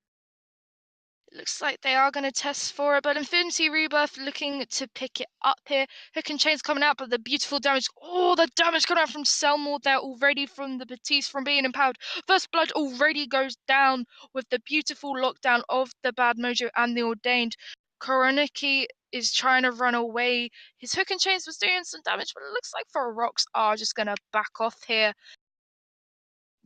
It looks like they are going to test for it, but Infinity Rebirth looking to pick it up here. Hook and Chain's coming out, but the beautiful damage. Oh, the damage coming out from Selmore there already from the Batiste from being empowered. First Blood already goes down with the beautiful lockdown of the Bad Mojo and the Ordained. Koroniki is trying to run away. His Hook and Chains was doing some damage, but it looks like Feroxx are just going to back off here.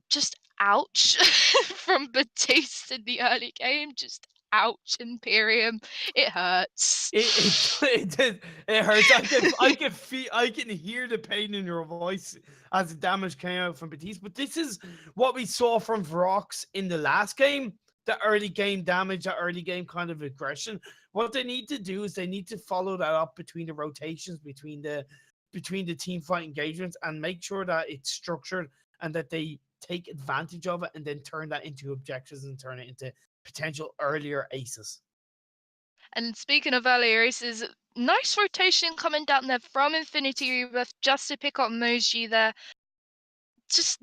Just ouch from Batiste in the early game. Just ouch, Imperium. It hurts. It hurts. I can hear the pain in your voice as the damage came out from Batiste. But this is what we saw from Feroxx in the last game. The early game damage, the early game kind of aggression. What they need to do is they need to follow that up between the rotations, between the team fight engagements, and make sure that it's structured and that they take advantage of it and then turn that into objectives and turn it into potential earlier aces. And speaking of earlier races, nice rotation coming down there from Infinity Rebirth just to pick up Moji there. Just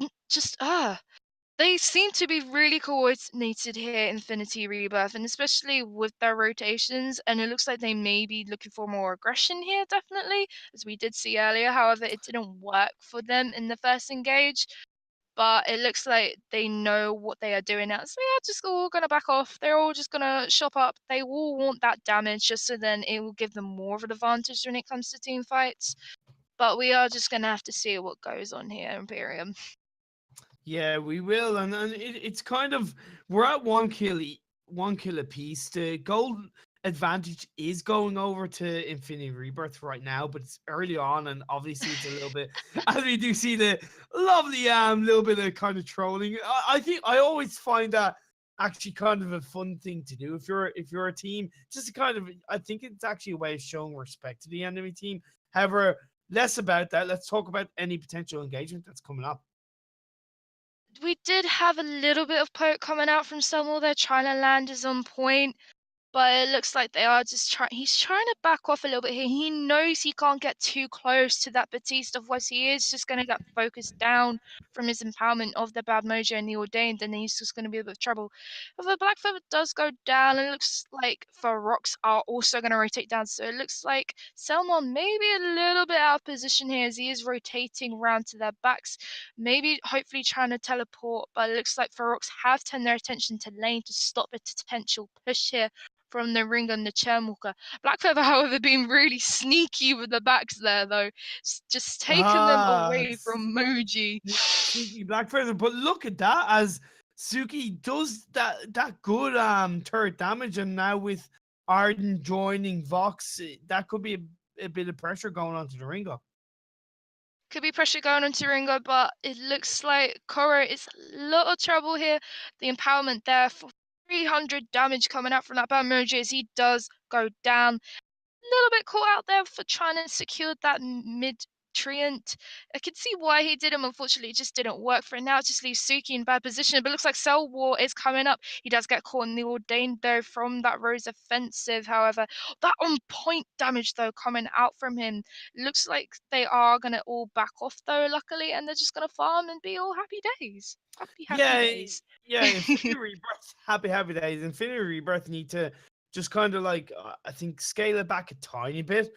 They seem to be really coordinated here, Infinity Rebirth, and especially with their rotations. And it looks like they may be looking for more aggression here, definitely, as we did see earlier. However, it didn't work for them in the first engage. But it looks like they know what they are doing now. So they are just all going to back off. They're all just going to shop up. They all want that damage just so then it will give them more of an advantage when it comes to team fights. But we are just going to have to see what goes on here, Imperium. Yeah, we will, and it's kind of we're at 1 kill, 1 kill apiece. The gold advantage is going over to Infinity Rebirth right now, but it's early on, and obviously it's a little bit as we do see the lovely little bit of kind of trolling. I think I always find that actually kind of a fun thing to do if you're a team, just to kind of I think it's actually a way of showing respect to the enemy team. However, less about that. Let's talk about any potential engagement that's coming up. We did have a little bit of poke coming out from Summer. Their China land is on point. But it looks like they are just trying. He's trying to back off a little bit here. He knows he can't get too close to that Batiste, otherwise he is just going to get focused down from his empowerment of the Bad Mojo and the Ordained, and then he's just going to be a bit of trouble. If the Black Feather does go down, it looks like Feroxx are also going to rotate down. So it looks like Selma may be a little bit out of position here as he is rotating around to their backs, maybe hopefully trying to teleport. But it looks like Feroxx have turned their attention to lane to stop a potential push here from the ring and the Churnwalker. Blackfeather, however, being really sneaky with the backs there, though, just taking them Ah, away from Moji. sneaky Black Feather. But look at that, as Suki does that good third damage, and now with Arden joining Vox, that could be a bit of pressure going on to the Ringo. Could be pressure going onto Ringo, but it looks like Koro is a lot of trouble here. The empowerment there for 300 damage coming out from that bad Moji as he does go down. Little bit caught out there for trying to secure that mid treant. I can see why he did him. Unfortunately, it just didn't work for it. Now it just leaves Suki in bad position. But it looks like Cell War is coming up. He does get caught in the Ordained though from that Rose offensive. However, that on point damage though coming out from him. Looks like they are gonna all back off though, luckily, and they're just gonna farm and be all happy days. Happy Yeah, days. yeah. Infinity Rebirth, happy days. Infinity Rebirth need to just kind of like I think scale it back a tiny bit,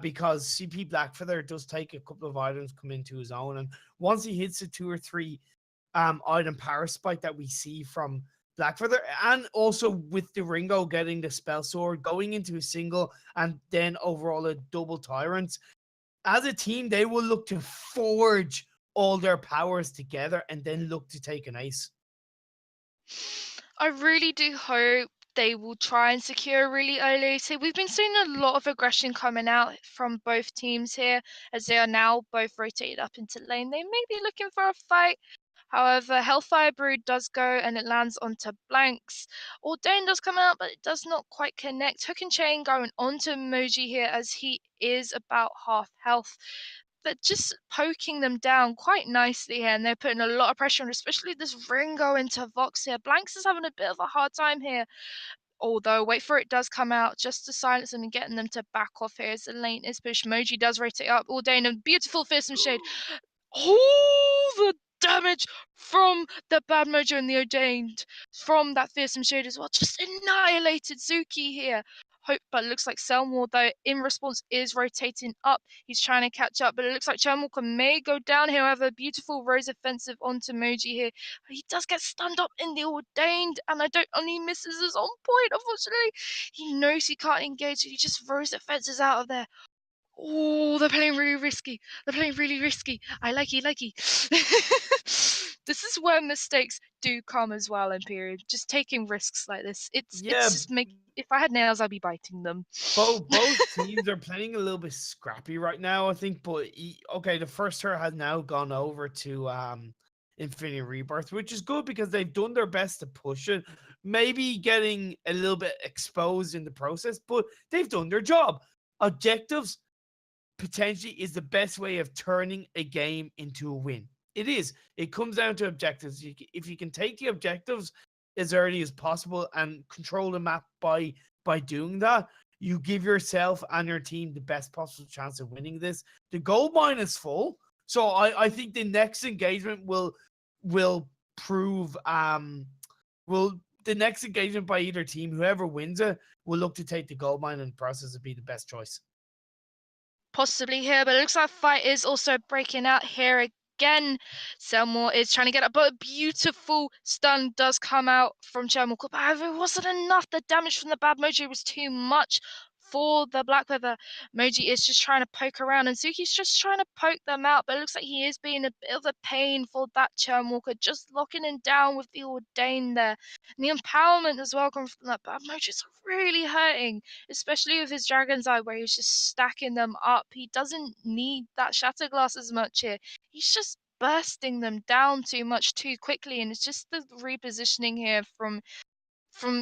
because CP Blackfeather does take a couple of items come into his own, and once he hits the 2 or 3 item power spike that we see from Blackfeather, and also with the Ringo getting the spell sword going into a single and then overall a double tyrants, as a team they will look to forge all their powers together and then look to take an ace. I really do hope they will try and secure really early. So we've been seeing a lot of aggression coming out from both teams here as they are now both rotated up into lane. They may be looking for a fight. However, Hellfire Brood does go and it lands onto blanks. Ordain does come out, but it does not quite connect. Hook and Chain going onto Moji here as he is about half health. They're just poking them down quite nicely here, and they're putting a lot of pressure on, especially this Ringo into Vox here. Blanks is having a bit of a hard time here. Although, wait for it does come out just to silence them and getting them to back off here as the lane is pushed. Moji does rotate up. Ordain a beautiful fearsome shade. All the damage from the Bad Mojo and the Ordained from that fearsome shade as well. Just annihilated Zuki here. Hope, but it looks like Selmore, though, in response, is rotating up. He's trying to catch up, but it looks like Chernwalker may go down here. However, beautiful Rose offensive onto Moji here. He does get stunned up in the Ordained, and I don't only misses his on point, unfortunately. He knows he can't engage, so he just Rose offenses out of there. Oh, they're playing really risky. They're playing really risky. I likey. This is where mistakes do come as well, Imperium. Just taking risks like this. It's Yeah, just make. If I had nails, I'd be biting them. both teams are playing a little bit scrappy right now, I think. But okay, the first turn has now gone over to Infinity Rebirth, which is good because they've done their best to push it. Maybe getting a little bit exposed in the process, but they've done their job. Objectives potentially is the best way of turning a game into a win. It is. It comes down to objectives. If you can take the objectives as early as possible and control the map by doing that, you give yourself and your team the best possible chance of winning this. The gold mine is full, so I think the next engagement will prove will the next engagement by either team, whoever wins it, will look to take the gold mine and the process would be the best choice. Possibly here, but it looks like fight is also breaking out here again. Selmore is trying to get up, but a beautiful stun does come out from Chermore. But however, it wasn't enough. The damage from the bad Moji was too much for the Black Feather. Moji is just trying to poke around, and Suki's just trying to poke them out, but it looks like he is being a bit of a pain for that Chermwalker, just locking him down with the Ordained there. And the empowerment as well comes from that bad Moji. It's really hurting, especially with his Dragon's Eye, where he's just stacking them up. He doesn't need that Shatter Glass as much here. He's just bursting them down too much too quickly, and it's just the repositioning here from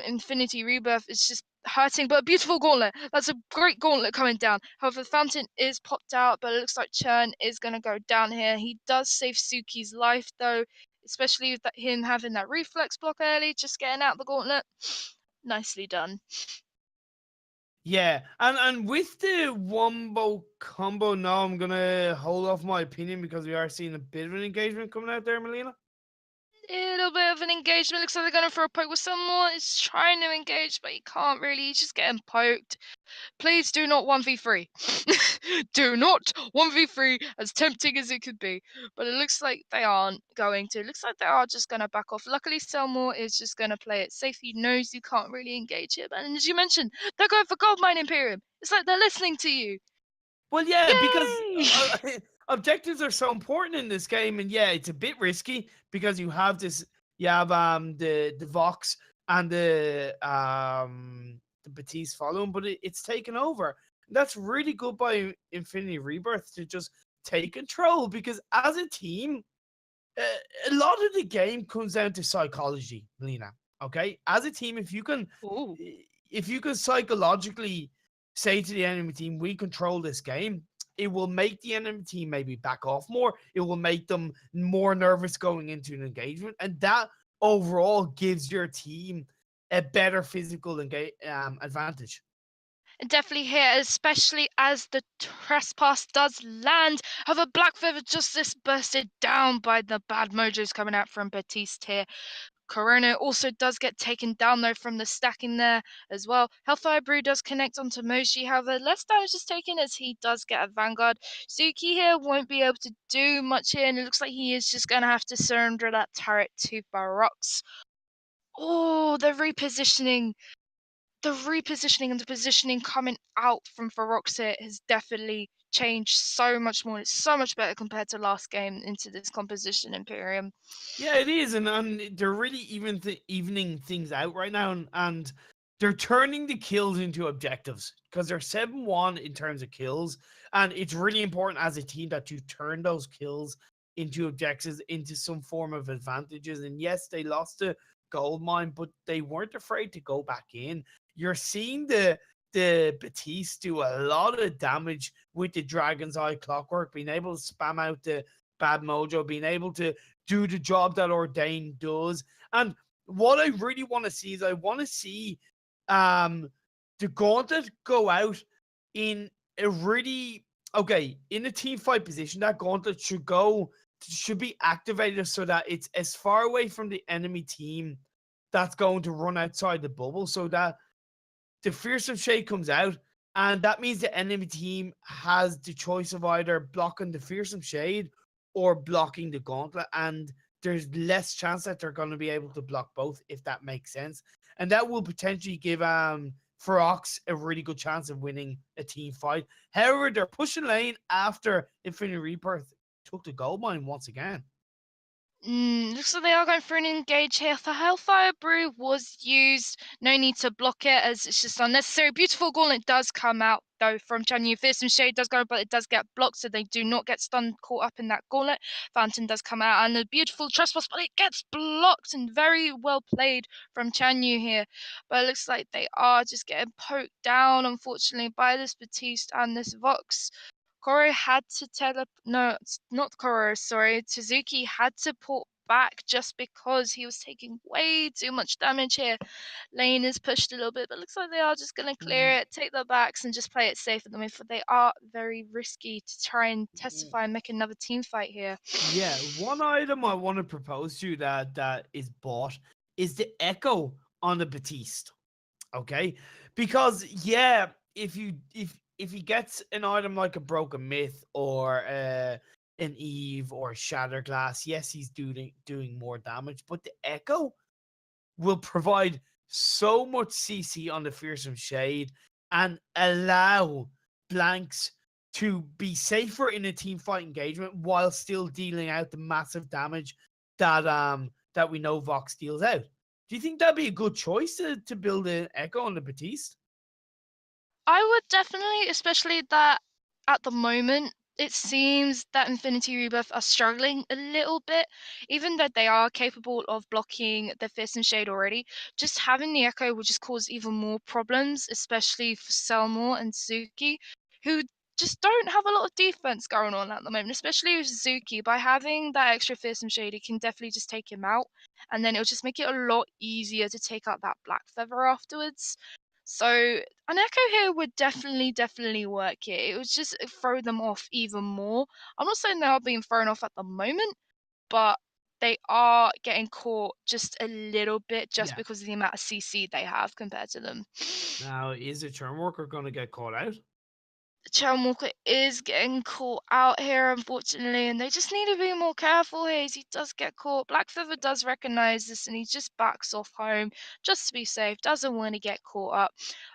Infinity Rebirth is just hurting. But a beautiful gauntlet. That's a great gauntlet coming down. However, the fountain is popped out, but it looks like Churn is going to go down here. He does save Suki's life, though, especially with him having that reflex block early, just getting out the gauntlet. Nicely done. Yeah, and with the wombo combo, now I'm gonna hold off my opinion because we are seeing a bit of an engagement coming out there, Melina. Little bit of an engagement. Looks like they're going for a poke with someone. Is trying to engage, but he can't really. He's just getting poked. Please do not 1v3. Do not 1v3, as tempting as it could be. But it looks like they aren't going to. It looks like they are just going to back off. Luckily, Selmore is just going to play it safe. He knows you can't really engage him. And as you mentioned, they're going for Goldmine Imperium. It's like they're listening to you. Well, yeah, because Yay! objectives are so important in this game, and yeah, it's a bit risky because you have the Vox and the Batiste following, but it's taken over. That's really good by Infinity Rebirth to just take control because as a team, a lot of the game comes down to psychology, Lena. Okay, as a team, Ooh. if you can psychologically say to the enemy team, "We control this game," it will make the enemy team maybe back off more. It will make them more nervous going into an engagement, and that overall gives your team a better physical advantage. Definitely here, especially as the trespass does land. However, Black Feather just this bursted down by the bad mojos coming out from Batiste here. Corona also does get taken down though from the stacking there as well. Hellfire Brew does connect onto Moshi, however, less damage is taken as he does get a Vanguard. Suki here won't be able to do much here, and it looks like he is just going to have to surrender that turret to Feroxx. Oh, the repositioning and the positioning coming out from Feroxx here has definitely changed so much more. It's so much better compared to last game into this composition Imperium. Yeah, it is, and they're really evening things out right now, and they're turning the kills into objectives because they're 7-1 in terms of kills, and it's really important as a team that you turn those kills into objectives, into some form of advantages. And yes, they lost the gold mine, but they weren't afraid to go back in. You're seeing the Batiste do a lot of damage with the Dragon's Eye clockwork, being able to spam out the bad mojo, being able to do the job that Ordained does. And what I really want to see is I want to see the Gauntlet go out in a really in a team fight position. That Gauntlet should be activated so that it's as far away from the enemy team that's going to run outside the bubble, so that the Fearsome Shade comes out, and that means the enemy team has the choice of either blocking the Fearsome Shade or blocking the Gauntlet, and there's less chance that they're going to be able to block both, if that makes sense. And that will potentially give Feroxx a really good chance of winning a team fight. However, they're pushing lane after Infinity Rebirth took the gold mine once again. Looks like they are going for an engage here. The Hellfire Brew was used. No need to block it as it's just unnecessary. Beautiful Gauntlet does come out though from Chanyu. Fearsome Shade does go, but it does get blocked, so they do not get stunned caught up in that Gauntlet. Fountain does come out, and the beautiful Trespass, but it gets blocked, and very well played from Chanyu here. But it looks like they are just getting poked down, unfortunately, by this Batiste and this Vox. Koro had to no, it's not Koro, sorry. Suzuki had to back just because he was taking way too much damage here. Lane is pushed a little bit, but looks like they are just going to clear it, take their backs, and just play it safe at the moment. For they are very risky to try and testify and make another team fight here. Yeah, one item I want to propose to you that is bought is the Echo on the Batiste. Okay, because yeah, if he gets an item like a Broken Myth or an Eve or Shatter Glass, yes, he's doing more damage, but the Echo will provide so much CC on the Fearsome Shade and allow blanks to be safer in a team fight engagement while still dealing out the massive damage that we know Vox deals out. Do you think that'd be a good choice to build an Echo on the Batiste? I would definitely, especially that at the moment, it seems that Infinity Rebirth are struggling a little bit, even though they are capable of blocking the Fearsome Shade already. Just having the Echo will just cause even more problems, especially for Selmore and Suki, who just don't have a lot of defense going on at the moment, especially with Suki. By having that extra Fearsome Shade, it can definitely just take him out, and then it'll just make it a lot easier to take out that Black Feather afterwards. So an echo here would definitely work here. It would just throw them off even more. I'm not saying they are being thrown off at the moment, but they are getting caught just a little bit just Yeah. because of the amount of CC they have compared to them. Now, is a Churn Worker going to get caught out? Chad Walker is getting caught out here, unfortunately, and they just need to be more careful here as he does get caught. Black Feather does recognize this and he just backs off home just to be safe, doesn't want to get caught up.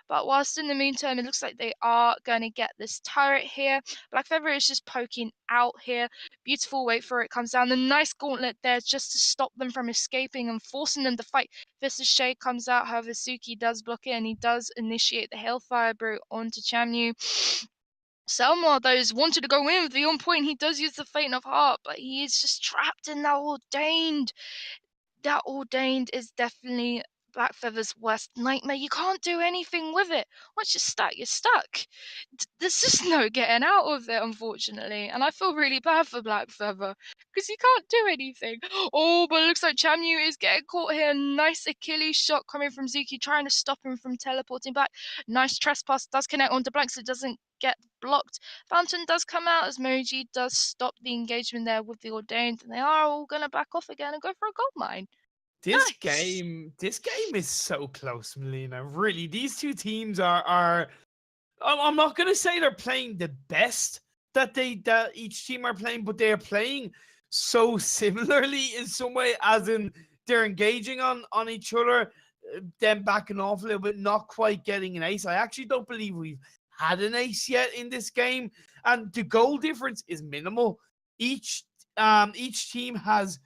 But whilst in the meantime, it looks like they are going to get this turret here. Black Feather is just poking out here. Beautiful, wait for it, comes down. The nice gauntlet there just to stop them from escaping and forcing them to fight. Fist Shade comes out, however, Suki does block it and he does initiate the Hellfire Brew onto Chamyu. Selma, though, is wanted to go in with the on point. He does use the Faint of Heart, but he is just trapped in that Ordained. That Ordained is definitely Black Feather's worst nightmare. You can't do anything with it. Once you're stuck, you're stuck. There's just no getting out of it, unfortunately. And I feel really bad for Black Feather because he can't do anything. Oh, but it looks like Chamyu is getting caught here. Nice Achilles shot coming from Zuki, trying to stop him from teleporting back. Nice trespass does connect onto Blank, so it doesn't get blocked. Fountain does come out as Moji does stop the engagement there with the Ordained, and they are all going to back off again and go for a gold mine. This Nice. this game is so close, Melina. Really, these two teams are. I'm not gonna say they're playing the best that each team are playing, but they are playing so similarly in some way, as in they're engaging on each other, then backing off a little bit, not quite getting an ace. I actually don't believe we've had an ace yet in this game, and the goal difference is minimal. Each team has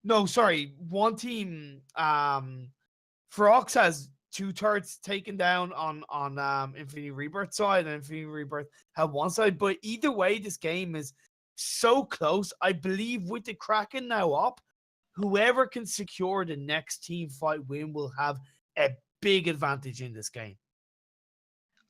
no, sorry, one team. Feroxx has two turrets taken down on Infinity Rebirth side, and Infinity Rebirth have one side. But either way, this game is so close. I believe with the Kraken now up, whoever can secure the next team fight win will have a big advantage in this game.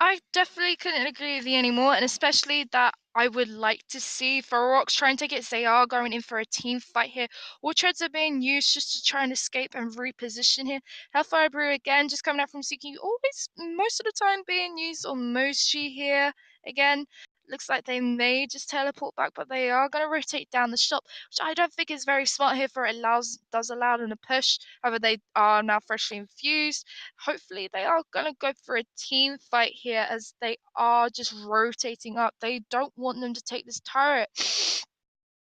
I definitely couldn't agree with you anymore, and especially that I would like to see Feroxx try and take it. They are going in for a team fight here. All treads are being used just to try and escape and reposition here. Hellfire Brew again, just coming out from Suki. Always, most of the time, being used on Moshi here. Again, looks like they may just teleport back, but they are going to rotate down the shop, which I don't think is very smart here. For it does allow them to push. However, they are now freshly infused. Hopefully they are going to go for a team fight here as they are just rotating up. They don't want them to take this turret.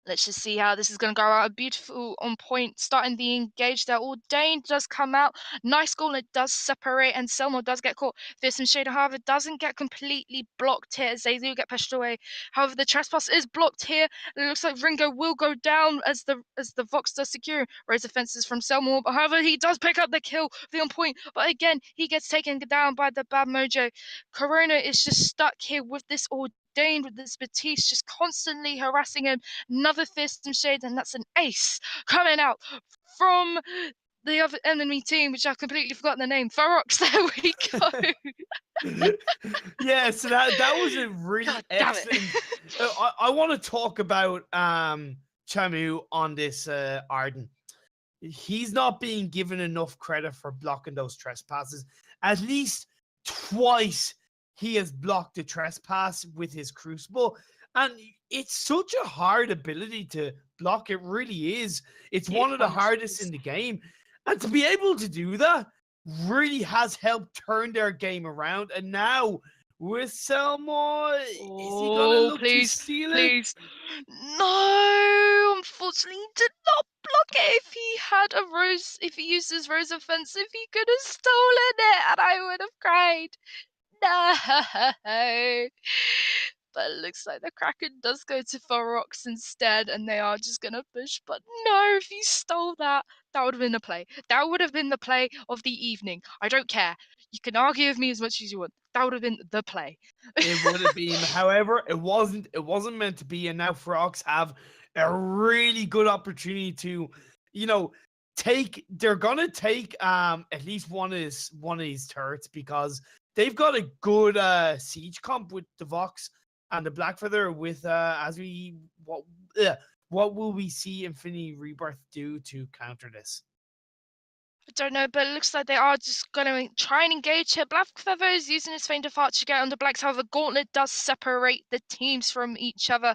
Let's just see how this is going to go out. A beautiful on point starting the engage there. Ordained does come out. Nice gauntlet does separate and Selma does get caught. Fearsome Shader, however, doesn't get completely blocked here as they do get pushed away. However, the trespass is blocked here. It looks like Ringo will go down as the Vox does secure. Raise defenses from Selma. However, he does pick up the kill, the on point. But again, he gets taken down by the bad mojo. Corona is just stuck here with this Ordained, with this Batiste just constantly harassing him. Another Fearsome Shade, and that's an ace coming out from the other enemy team, which I've completely forgotten the name. Feroxx, there we go. Yeah, so that was a really God damn it. excellent. I want to talk about Chamu on this Arden. he's not being given enough credit for blocking those trespasses. At least twice he has blocked a trespass with his Crucible. And it's such a hard ability to block. It really is. It's It one of the honestly hardest in is. the game. And to be able to do that really has helped turn their game around. And now with Selma, is he going to Oh, look to please, steal it? please. No, unfortunately, he did not block it. If he had a rose, if he used his rose offensive, he could have stolen it and I would have cried. No. But it looks like the Kraken does go to Feroxx instead, and they are just gonna push. But no, if he stole that, that would have been the play. That would have been the play of the evening. I don't care. You can argue with me as much as you want. That would have been the play. It would have been, however, it wasn't. It wasn't meant to be, and now Feroxx have a really good opportunity to, you know, take. They're gonna take at least one of his turrets because they've got a good siege comp with the Vox and the Blackfeather. With as we what will we see Infinity Rebirth do to counter this? I don't know, but it looks like they are just going to try and engage here. Blackfeather is using his Feint of Heart to get under Blacks. However, Gauntlet does separate the teams from each other.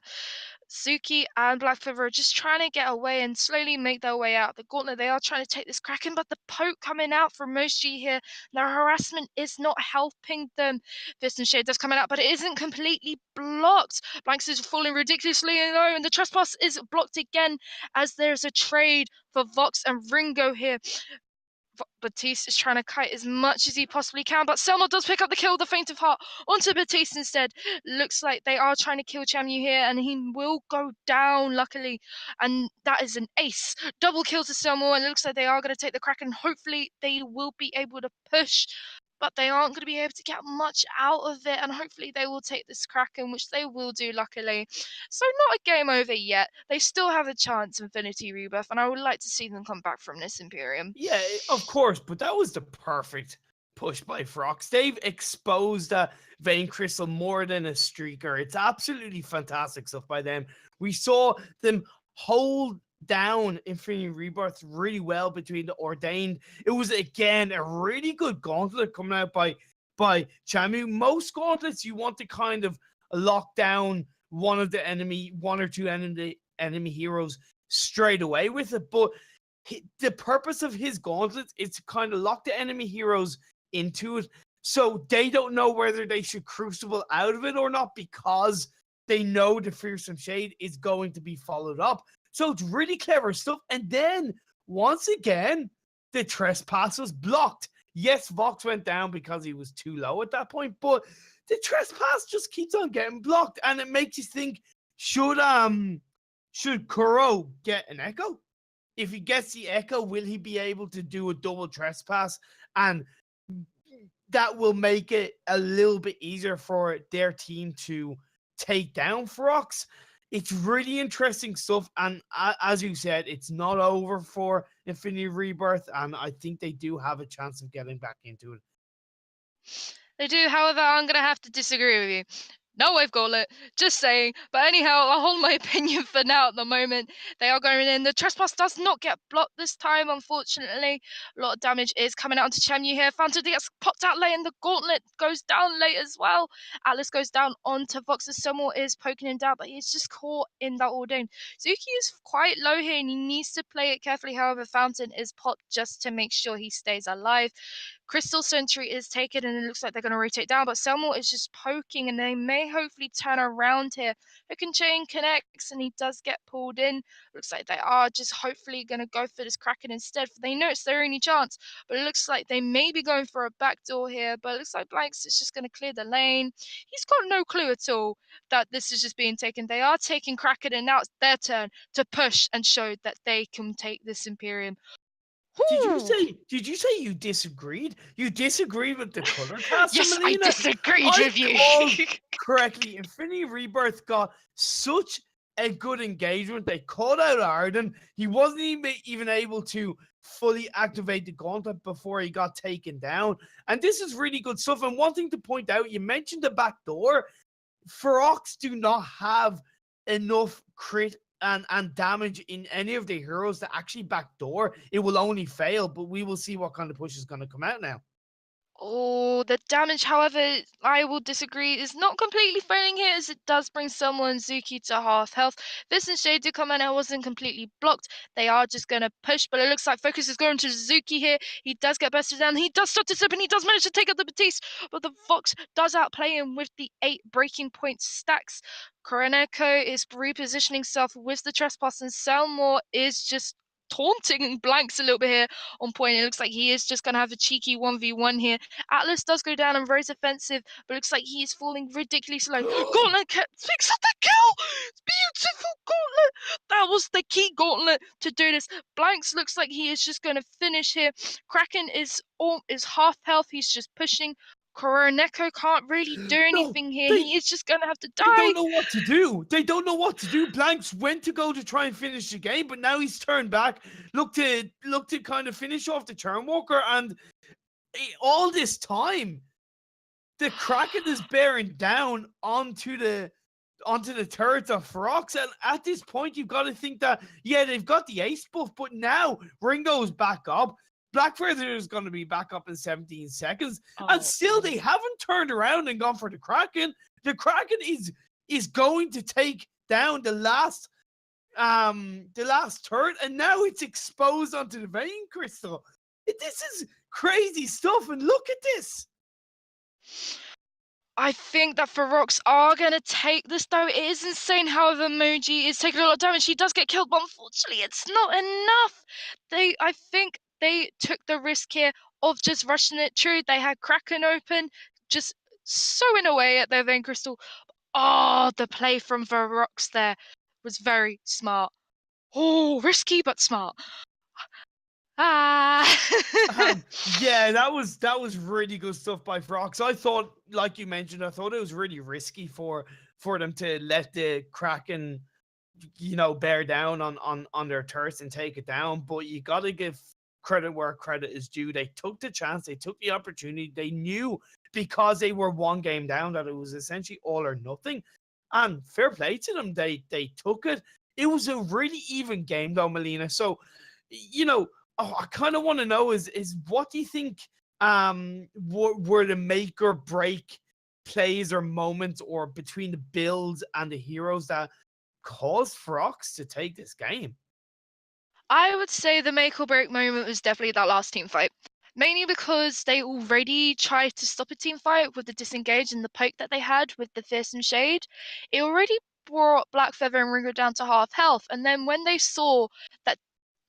Suki and Blackfeather are just trying to get away and slowly make their way out. The Gauntlet, they are trying to take this Kraken, but the poke coming out from Moshi here, their harassment is not helping them. Fist and Shade does coming out, but it isn't completely blocked. Blanks is falling ridiculously low, and the Trespass is blocked again as there's a trade for Vox and Ringo here. Batiste is trying to kite as much as he possibly can, but Selma does pick up the kill, the Feint of Heart onto Batiste instead. Looks like they are trying to kill Chamu here, and he will go down, luckily. And that is an ace. Double kill to Selma, and it looks like they are going to take the Kraken. Hopefully, they will be able to push, but they aren't going to be able to get much out of it, and hopefully they will take this Kraken, which they will do, luckily. So not a game over yet. They still have a chance, Infinity Rebirth, and I would like to see them come back from this Imperium. Yeah, of course, but that was the perfect push by Feroxx. They've exposed Vein Crystal more than a streaker. It's absolutely fantastic stuff by them. We saw them hold down Infinity Rebirth really well between the Ordained. It was, again, a really good gauntlet coming out by Chamu. Most gauntlets, you want to kind of lock down one or two enemy heroes straight away with it, but the purpose of his gauntlets is to kind of lock the enemy heroes into it so they don't know whether they should Crucible out of it or not, because they know the Fearsome Shade is going to be followed up. So it's really clever stuff. And then once again, the Trespass was blocked. Yes, Vox went down because he was too low at that point, but the Trespass just keeps on getting blocked, and it makes you think, should Kuro get an Echo? If he gets the Echo, will he be able to do a double Trespass? And that will make it a little bit easier for their team to take down Feroxx. It's really interesting stuff. And as you said, it's not over for Infinity Rebirth. And I think they do have a chance of getting back into it. They do, however, I'm going to have to disagree with you. No wave gauntlet, just saying. But anyhow, I'll hold my opinion for now at the moment. They are going in. The Trespass does not get blocked this time, unfortunately. A lot of damage is coming out onto Chamu here. Phantom gets popped out late, and the gauntlet goes down late as well. Atlas goes down onto Vox's. Someone is poking him down, but he's just caught in that ordained. Zuki is quite low here, and he needs to play it carefully. However, Fountain is popped just to make sure he stays alive. Crystal Sentry is taken, and it looks like they're going to rotate down, but Selmore is just poking, and they may hopefully turn around here. Hook and Chain connects, and he does get pulled in. Looks like they are just hopefully going to go for this Kraken instead, for they know it's their only chance, but it looks like they may be going for a backdoor here, but it looks like Blanks is just going to clear the lane. He's got no clue at all that this is just being taken. They are taking Kraken, and now it's their turn to push and show that they can take this Imperium. Did you Whew. say you disagreed? You disagreed with the color cast, Yes, I Melina? disagreed with you. Called correctly. Infinity Rebirth got such a good engagement. They called out Arden. He wasn't even able to fully activate the gauntlet before he got taken down. And this is really good stuff. And one thing to point out, you mentioned the back door. Feroxx do not have enough crit and damage in any of the heroes that actually backdoor, it will only fail. But we will see what kind of push is going to come out now. Oh, the damage, however, I will disagree, is not completely failing here, as it does bring someone Zuki to half health. This and Shade do come in, and wasn't completely blocked. They are just going to push, but it looks like focus is going to Zuki here. He does get bested down. He does start to slip, and he does manage to take out the Batiste, but the Fox does outplay him with the 8 breaking point stacks. Koroneko is repositioning himself with the trespass, and Selmore is just taunting and blanks a little bit here on point. It looks like he is just going to have a cheeky 1v1 here. Atlas does go down and very offensive, but looks like he is falling ridiculously low. Gauntlet picks up the kill! Beautiful Gauntlet! That was the key Gauntlet to do this. Blanks looks like he is just going to finish here. Kraken is half health. He's just pushing. Koroneko can't really do No, anything here. they He is just going to have to they don't die. know what to do. They don't know what to do. Blanks went to go to try and finish the game, but now he's turned back. Look to kind of finish off the Turnwalker, and all this time, the Kraken is bearing down onto the turrets of Feroxx. And at this point, you've got to think that, yeah, they've got the ace buff, but now Ringo's back up. Black Feather is going to be back up in 17 seconds. And still, they haven't turned around and gone for the Kraken. The Kraken is going to take down the last turret, and now it's exposed onto the Vein Crystal. This is crazy stuff, and look at this. I think that Feroxx are going to take this, though. It is insane. However, Moji is taking a lot of damage. He does get killed, but unfortunately, it's not enough. I think they took the risk here of just rushing it. True, they had Kraken open, just sewing away at their Vein Crystal. Oh, the play from Feroxx there was very smart. Oh, risky but smart. Yeah, that was really good stuff by Feroxx. I thought, like you mentioned, I thought it was really risky for them to let the Kraken, bear down on their turrets and take it down. But you got to give credit where credit is due. They took the chance, they took the opportunity. They knew, because they were one game down, that it was essentially all or nothing. And fair play to them, they took it. It was a really even game, though, Melina. So, I kind of want to know is what do you think were the make or break plays or moments, or between the builds and the heroes, that caused Feroxx to take this game? I would say the make or break moment was definitely that last team fight. Mainly because they already tried to stop a team fight with the disengage and the poke that they had with the fearsome shade. It already brought Black Feather and Ringo down to half health. And then when they saw that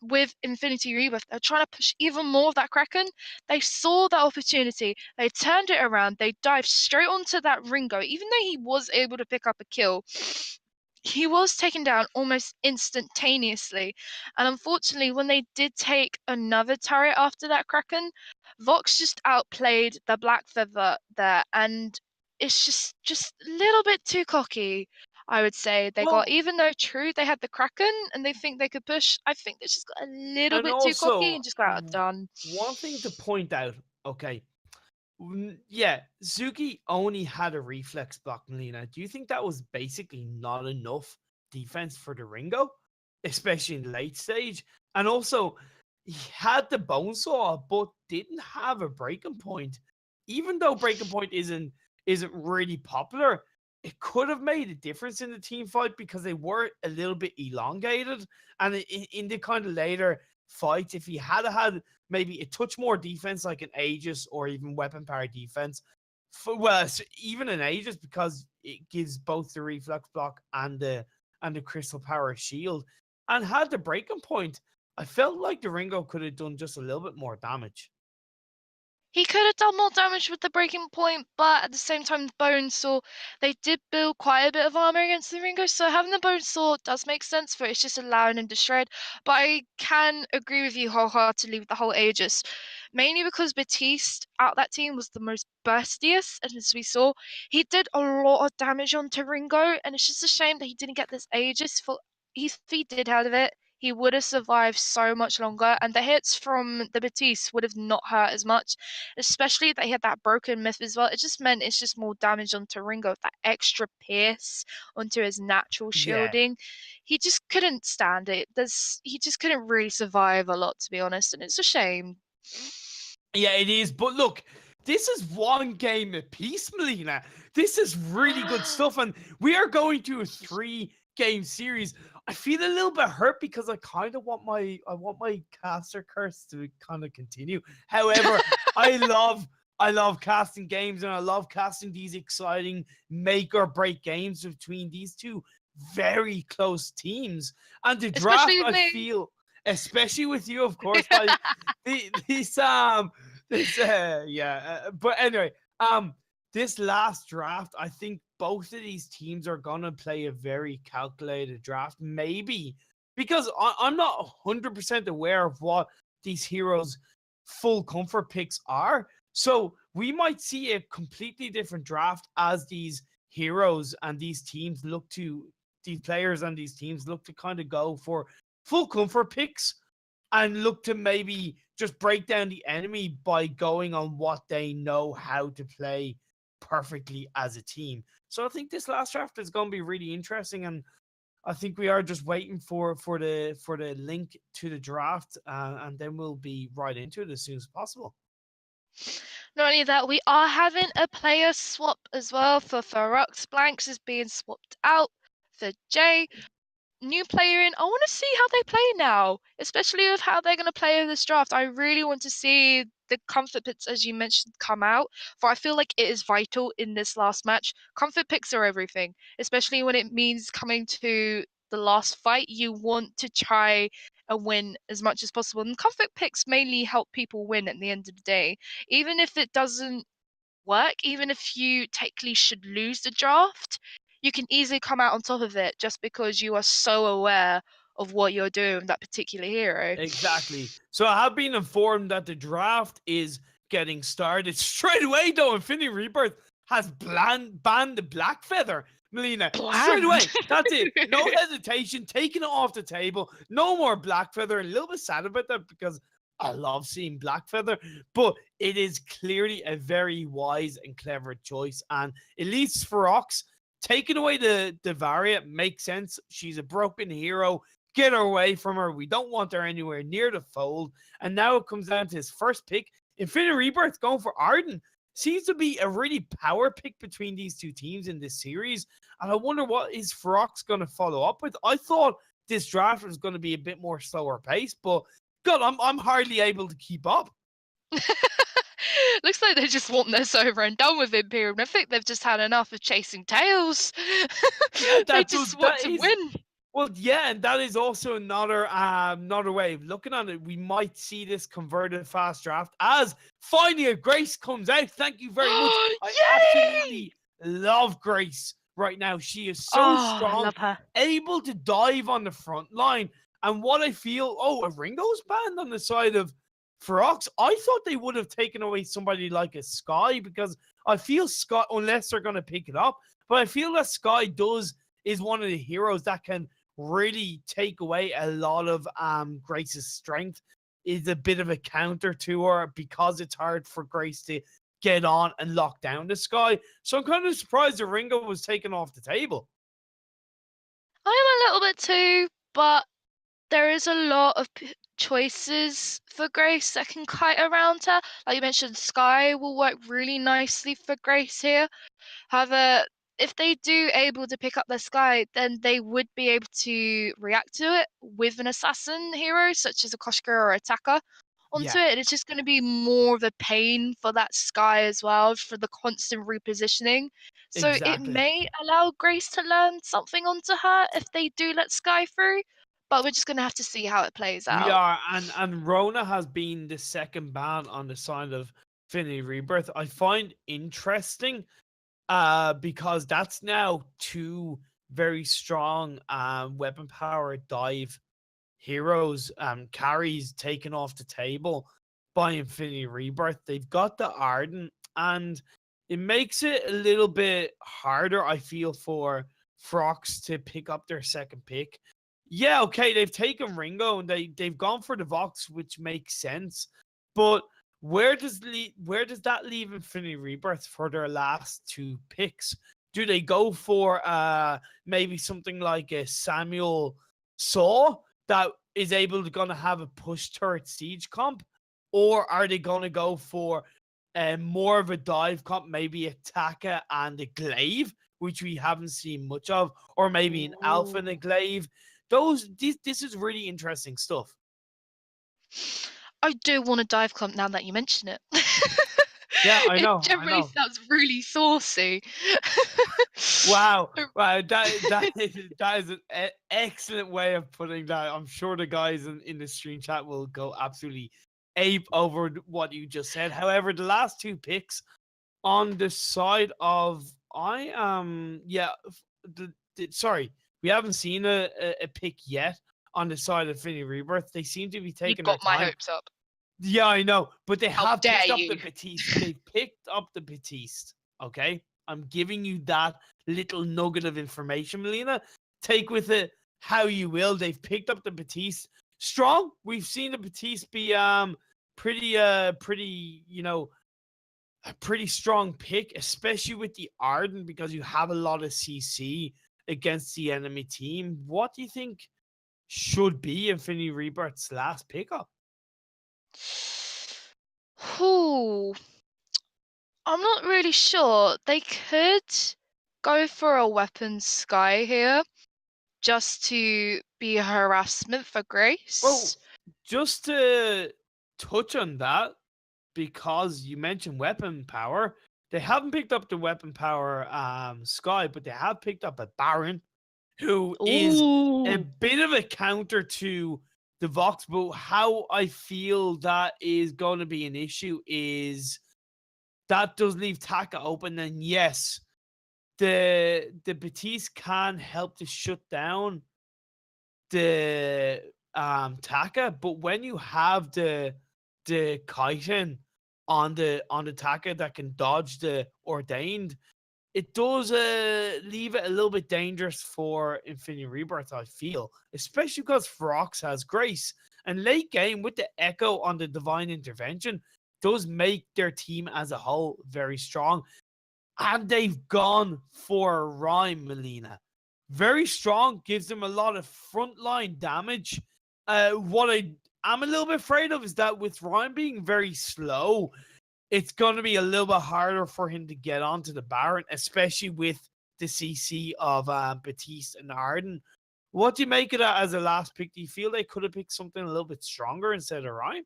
with Infinity Rebirth, they're trying to push even more of that Kraken. They saw that opportunity. They turned it around. They dived straight onto that Ringo. Even though he was able to pick up a kill, he was taken down almost instantaneously. And unfortunately, when they did take another turret after that Kraken, Vox just outplayed the Black Feather there, and it's just a little bit too cocky. I would say they got, Well, even though true they had the Kraken and they think they could push, I think they just got a little and bit too cocky also, and just got outdone. one thing to point out, okay, yeah, Zuki only had a reflex block, Melina. Do you think that was basically not enough defense for the Ringo, especially in the late stage? And also, he had the bone saw, but didn't have a breaking point. Even though breaking point isn't really popular, it could have made a difference in the team fight, because they were a little bit elongated. And in the kind of later fights, if he had had maybe a touch more defense, like an Aegis or even weapon power defense, even an Aegis, because it gives both the reflex block and the crystal power shield, and had the breaking point, I felt like the Ringo could have done just a little bit more damage. He could have done more damage with the breaking point, but at the same time, the bone saw, they did build quite a bit of armor against the Ringo, so having the bone saw does make sense for it. It's just allowing him to shred. But I can agree with you wholeheartedly with the whole Aegis, mainly because Batiste out that team was the most burstiest, and as we saw, he did a lot of damage onto Ringo, and it's just a shame that he didn't get this Aegis. For if he did have it, he would have survived so much longer, and the hits from the Batiste would have not hurt as much, especially that he had that broken myth as well. It just meant it's just more damage onto Ringo with that extra pierce onto his natural Yeah. shielding. He just couldn't stand it. He just couldn't really survive a lot, to be honest, and it's a shame. Yeah, it is. But look, this is one game apiece, Melina. This is really good stuff. And we are going to a 3-game series. I feel a little bit hurt because I kind of want my caster curse to kind of continue. However, I love casting games, and I love casting these exciting make or break games between these two very close teams. And the draft, Especially I me. feel, especially with you, of course, this but anyway, this last draft, I think both of these teams are gonna play a very calculated draft, maybe because I'm not 100% aware of what these heroes' full comfort picks are. So we might see a completely different draft as these heroes and these teams look to these players and these teams look to kind of go for full comfort picks and look to maybe just break down the enemy by going on what they know how to play perfectly as a team. So I think this last draft is going to be really interesting, and I think we are just waiting for the link to the draft, and then we'll be right into it as soon as possible. Not only that, we are having a player swap as well for Feroxx. Blanks is being swapped out for Jay. New player in. I want to see how they play now, especially with how they're going to play in this draft. I really want to see the comfort picks, as you mentioned, come out. For I feel like it is vital in this last match. Comfort picks are everything, especially when it means coming to the last fight. You want to try and win as much as possible. And comfort picks mainly help people win at the end of the day. Even if it doesn't work, even if you technically should lose the draft, you can easily come out on top of it just because you are so aware of what you're doing with that particular hero. Exactly. So I have been informed that the draft is getting started straight away, though. Infinity Rebirth has banned the Black Feather, Melina. Straight away. Bland. That's it. No hesitation. Taking it off the table. No more Black Feather. A little bit sad about that because I love seeing Black Feather, but it is clearly a very wise and clever choice. And at least Feroxx, taking away the Varia makes sense. She's a broken hero. Get her away from her. We don't want her anywhere near the fold. And now it comes down to his first pick. Infinity Rebirth going for Arden. Seems to be a really power pick between these two teams in this series. And I wonder what is Feroxx going to follow up with. I thought this draft was going to be a bit more slower paced, but God, I'm hardly able to keep up. Looks like they just want this over and done with Imperium. I think they've just had enough of chasing tails. Yeah, They just want to win. Well, yeah, and that is also another way of looking at it. We might see this converted fast draft as finally a Grace comes out. Thank you very much. I absolutely love Grace right now. She is so strong, I love her. able to dive on the front line. And what I feel, a Ringo's banned on the side of Feroxx. I thought they would have taken away somebody like a Sky because I feel Sky, unless they're going to pick it up, but I feel that Sky is one of the heroes that can really take away a lot of Grace's strength. Is a bit of a counter to her because it's hard for Grace to get on and lock down the Sky. So I'm kind of surprised that Ringo was taken off the table. I'm a little bit too, but there is a lot of choices for Grace that can kite around her. Like you mentioned, Sky will work really nicely for Grace here. However, if they do able to pick up their Sky, then they would be able to react to it with an assassin hero, such as a Koshka or Attacker, onto Yeah, it. And it's just going to be more of a pain for that Sky as well, for the constant repositioning. So it exactly. may allow Grace to learn something onto her if they do let Sky through. But we're just going to have to see how it plays We out. are, and Rona has been the second ban on the side of Infinity Rebirth. I find interesting because that's now two very strong weapon power dive heroes carries taken off the table by Infinity Rebirth. They've got the Arden, and it makes it a little bit harder, I feel, for Feroxx to pick up their second pick. Yeah, okay, they've taken Ringo and they've gone for the Vox, which makes sense. But where does that leave Infinity Rebirth for their last two picks? Do they go for maybe something like a Samuel Saw that is able to gonna have a push turret siege comp, or are they gonna go for more of a dive comp, maybe a Taka and a Glaive, which we haven't seen much of, or maybe an Alpha and a Ooh. Glaive? This is really interesting stuff. I do want a dive clump now that you mention it. Yeah, I It know, I generally know. sounds really saucy. Wow, Uh, wow, that is an excellent way of putting that. I'm sure the guys in the stream chat will go absolutely ape over what you just said. However, the last two picks on the side of sorry, we haven't seen a pick yet on the side of Infinity Rebirth. They seem to be You've taking their got my time. hopes up. Yeah, I know, but they How have dare picked up the you? Batiste. They've picked up the Batiste. Okay, I'm giving you that little nugget of information, Melina. Take with it how you will. They've picked up the Batiste. Strong. We've seen the Batiste be pretty a pretty strong pick, especially with the Arden because you have a lot of CC against the enemy team. What do you think should be Infinity Rebirth's last pickup? Ooh, I'm not really sure. They could go for a weapon Sky here just to be a harassment for Well, Grace. just to touch on that, because you mentioned weapon power, they haven't picked up the weapon power Sky, but they have picked up a Baron, who is a Ooh. bit of a counter to the Vox. But how I feel that is going to be an issue is that does leave Taka open. And yes, the Batiste can help to shut down the Taka, but when you have the chitin on the Taka that can dodge the ordained, it does leave it a little bit dangerous for Infinity Rebirth, I feel, especially because Feroxx has Grace. And late game with the Echo on the Divine Intervention does make their team as a whole very strong. And they've gone for Rhyme, Melina. Very strong, gives them a lot of frontline damage. What I'm a little bit afraid of is that with Rhyme being very slow, it's going to be a little bit harder for him to get onto the Baron, especially with the CC of Batiste and Arden. What do you make of that as a last pick? Do you feel they could have picked something a little bit stronger instead of Rhyme?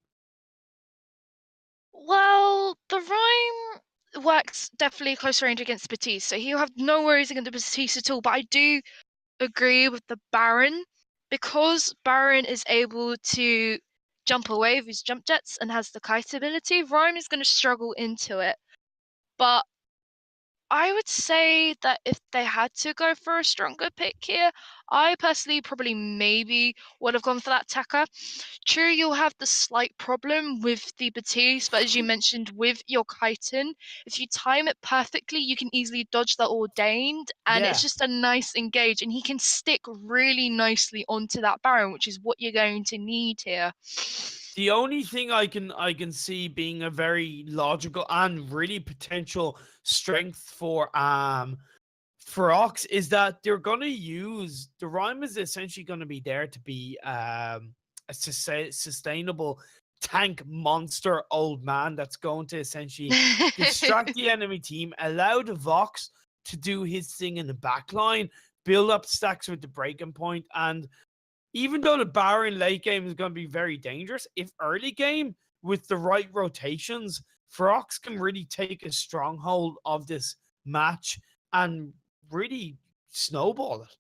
Well, the Rhyme works definitely close range against Batiste, so he'll have no worries against the Batiste at all. But I do agree with the Baron because Baron is able to jump away with his jump jets and has the kite ability. Rhyme is going to struggle into it, but I would say that if they had to go for a stronger pick here, I personally probably maybe would have gone for that Taka. True, you'll have the slight problem with the Batiste, but as you mentioned with your chitin, if you time it perfectly, you can easily dodge the ordained, and it's Yeah. just a nice engage, and he can stick really nicely onto that Baron, which is what you're going to need here. The only thing I can see being a very logical and really potential strength for Ox is that they're gonna use the rhyme is essentially gonna be there to be a sustainable tank monster old man that's going to essentially distract the enemy team, allow the Vox to do his thing in the back line, build up stacks with the breaking point, and even though the Baron late game is going to be very dangerous, if early game with the right rotations, Feroxx can really take a stronghold of this match and really snowball it.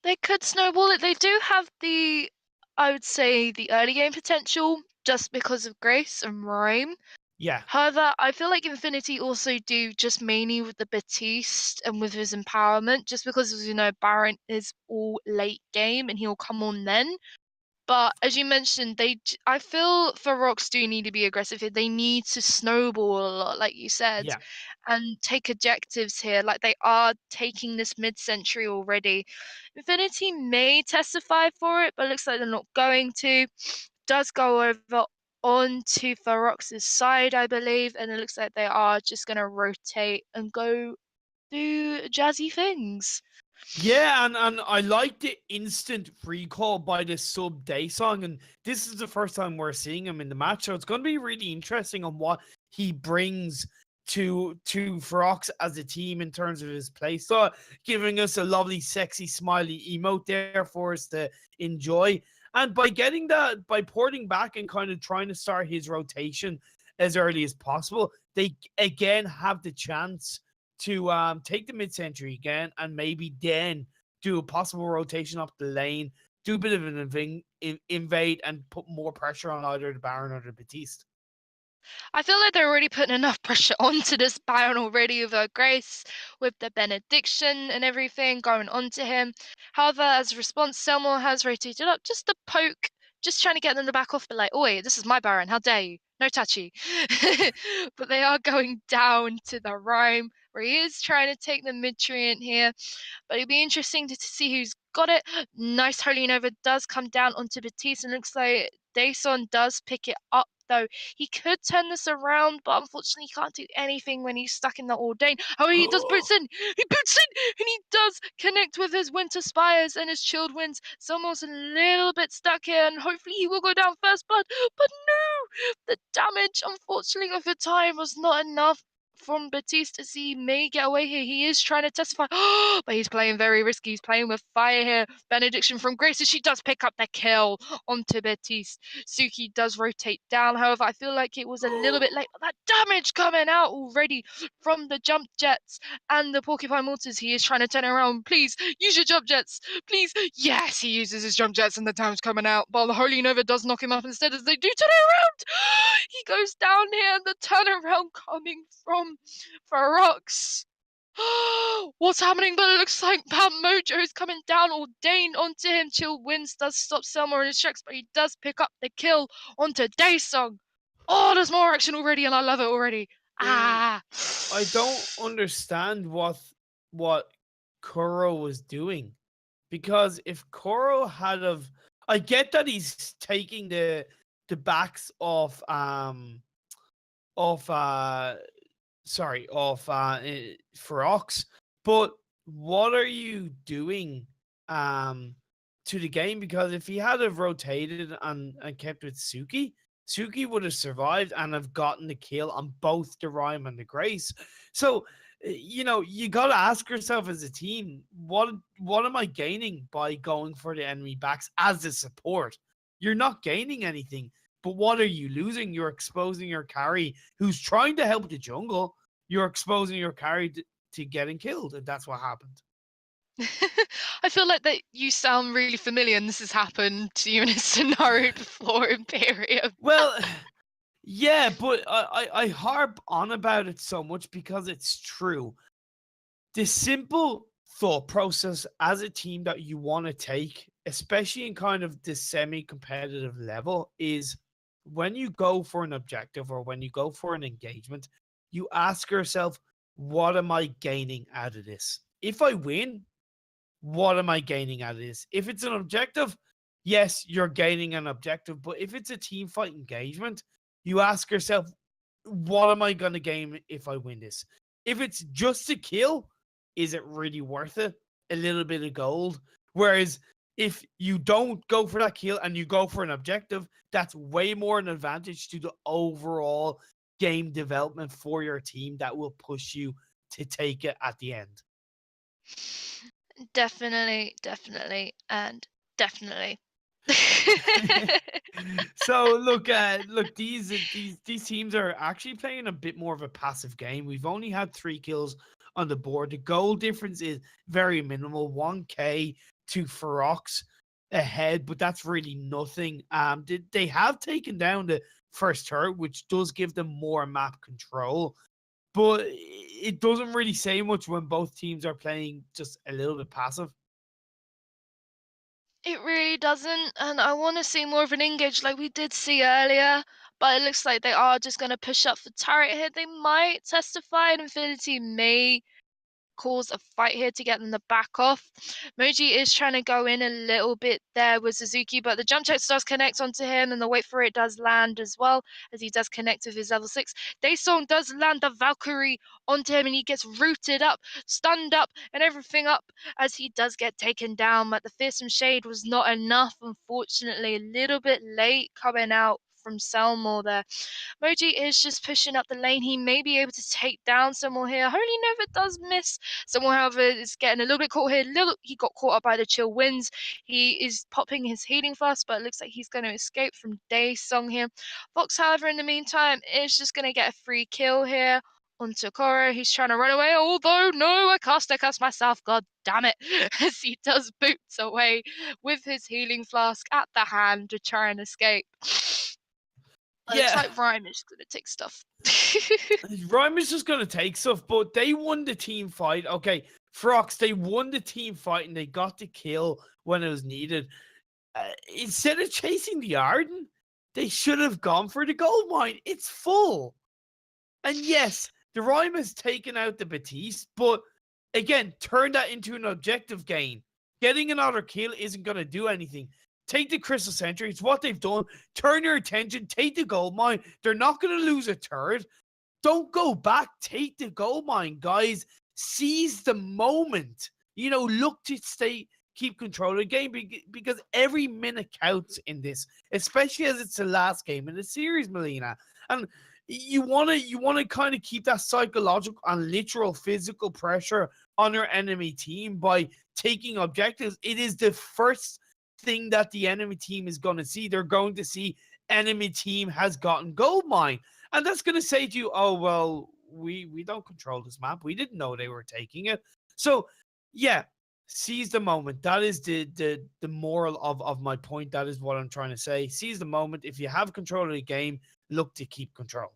They could snowball it. They do have the, I would say, the early game potential just because of Grace and Rhyme. Yeah, However, I feel like Infinity also do just mainly with the Batiste and with his empowerment, just because as you know, Baron is all late game and he'll come on then. But as you mentioned, I feel Ferox do need to be aggressive here. They need to snowball a lot, like you said. yeah. and take objectives here. Like they are taking this mid-century already. Infinity may testify for it, but it looks like they're not going to. Does go over onto Ferox's side, I believe, and it looks like they are just going to rotate and go do jazzy things. Yeah, and I like the instant recall by the sub day song, and this is the first time we're seeing him in the match, so it's going to be really interesting on what he brings to Feroxx as a team in terms of his play style, giving us a lovely, sexy, smiley emote there for us to enjoy. And by getting that, by porting back and kind of trying to start his rotation as early as possible, they again have the chance to take the mid-century again and maybe then do a possible rotation up the lane, do a bit of an invade and put more pressure on either the Baron or the Batiste. I feel like they're already putting enough pressure onto this Baron already with Grace, with the benediction and everything going onto him. However, as a response, Selmore has rotated up just to poke, just trying to get them to back off, but like, oi, this is my Baron, how dare you? No touchy. But they are going down to the Rhyme, where he is trying to take the mid-treant here. But it'll be interesting to see who's got it. Nice Holy Nova does come down onto Batiste, and looks like Dason does pick it up though. He could turn this around, but unfortunately he can't do anything when he's stuck in the Ordain. Oh, he does boots in! He boots in! And he does connect with his Winter Spires and his Chilled Winds. Someone's a little bit stuck here, and hopefully he will go down first blood. But no! The damage, unfortunately, of the time was not enough from Batiste as he may get away here. He is trying to testify, but he's playing very risky. He's playing with fire here. Benediction from Grace, as she does pick up the kill onto Batiste. Suki does rotate down. However, I feel like it was a little bit late. But that damage coming out already from the jump jets and the Porcupine Mortars. He is trying to turn around. Please use your jump jets. Please. Yes, he uses his jump jets and the damage coming out. But the Holy Nova does knock him up instead as they do turn around. He goes down here and the turnaround coming from Feroxx. What's happening? But it looks like Bam Mojo is coming down. Ordained onto him. Chill Winds does stop Selmore in his tracks, but he does pick up the kill onto Daysong. Oh, there's more action already, and I love it already. I don't understand what Kuro was doing, because if Kuro had of, I get that he's taking the backs of of Feroxx, but what are you doing to the game? Because if he had have rotated and kept with Suki, Suki would have survived and have gotten the kill on both the Rhyme and the Grace. So you know, you gotta ask yourself as a team, what am I gaining by going for the enemy backs as a support? You're not gaining anything. But what are you losing? You're exposing your carry who's trying to help the jungle. You're exposing your carry to getting killed, and that's what happened. I feel like that you sound really familiar, and this has happened to you in a scenario before, Imperium. Well, yeah, but I harp on about it so much because it's true. The simple thought process as a team that you want to take, especially in kind of the semi-competitive level, is when you go for an objective or when you go for an engagement, you ask yourself, what am I gaining out of this? If I win, what am I gaining out of this? If it's an objective, yes, you're gaining an objective. But if it's a team fight engagement, you ask yourself, what am I going to gain if I win this? If it's just a kill, is it really worth it? A little bit of gold. Whereas if you don't go for that kill and you go for an objective, that's way more an advantage to the overall game development for your team that will push you to take it at the end. Definitely, and definitely. So look, these teams are actually playing a bit more of a passive game. We've only had 3 kills on the board. The goal difference is very minimal, 1k to Feroxx ahead, but that's really nothing. They have taken down the first turret, which does give them more map control, but it doesn't really say much when both teams are playing just a little bit passive. It really doesn't, and I want to see more of an engage like we did see earlier, but it looks like they are just going to push up for turret here. They might testify, and Infinity may cause a fight here to get them the back off. Moji is trying to go in a little bit there with Suzuki, but the jump checks does connect onto him, and the wait for it does land as well, as he does connect with his level 6. Daesung does land the Valkyrie onto him, and he gets rooted up, stunned up, and everything up as he does get taken down. But the Fearsome Shade was not enough, unfortunately. A little bit late coming out from Selmore there. Moji is just pushing up the lane. He may be able to take down someone here. Holy Nova does miss. Someone, however, is getting a little bit caught here. He got caught up by the chill winds. He is popping his healing flask, but it looks like he's going to escape from Daesung here. Fox, however, in the meantime, is just going to get a free kill here onto Koro. He's trying to run away, although no, I cast myself, god damn it, as he does boots away with his healing flask at the hand to try and escape. It looks like Rhyme is going to take stuff. Rhyme is just going to take stuff, but they won the team fight. Okay, Feroxx, they won the team fight and they got the kill when it was needed. Instead of chasing the Arden, they should have gone for the gold mine. It's full. And yes, the Rhyme has taken out the Batiste, but again, turn that into an objective gain. Getting another kill isn't going to do anything. Take the Crystal Sentry. It's what they've done. Turn your attention. Take the gold mine. They're not going to lose a third. Don't go back. Take the gold mine, guys. Seize the moment. You know, look to keep control of the game because every minute counts in this, especially as it's the last game in the series, Melina. And you want to kind of keep that psychological and literal physical pressure on your enemy team by taking objectives. It is the first thing that the enemy team is going to see. They're going to see enemy team has gotten gold mine, and that's going to say to you, oh well, we don't control this map, we didn't know they were taking it. So yeah, seize the moment. That is the moral of my point. That is what I'm trying to say. Seize the moment. If you have control of the game, look to keep control.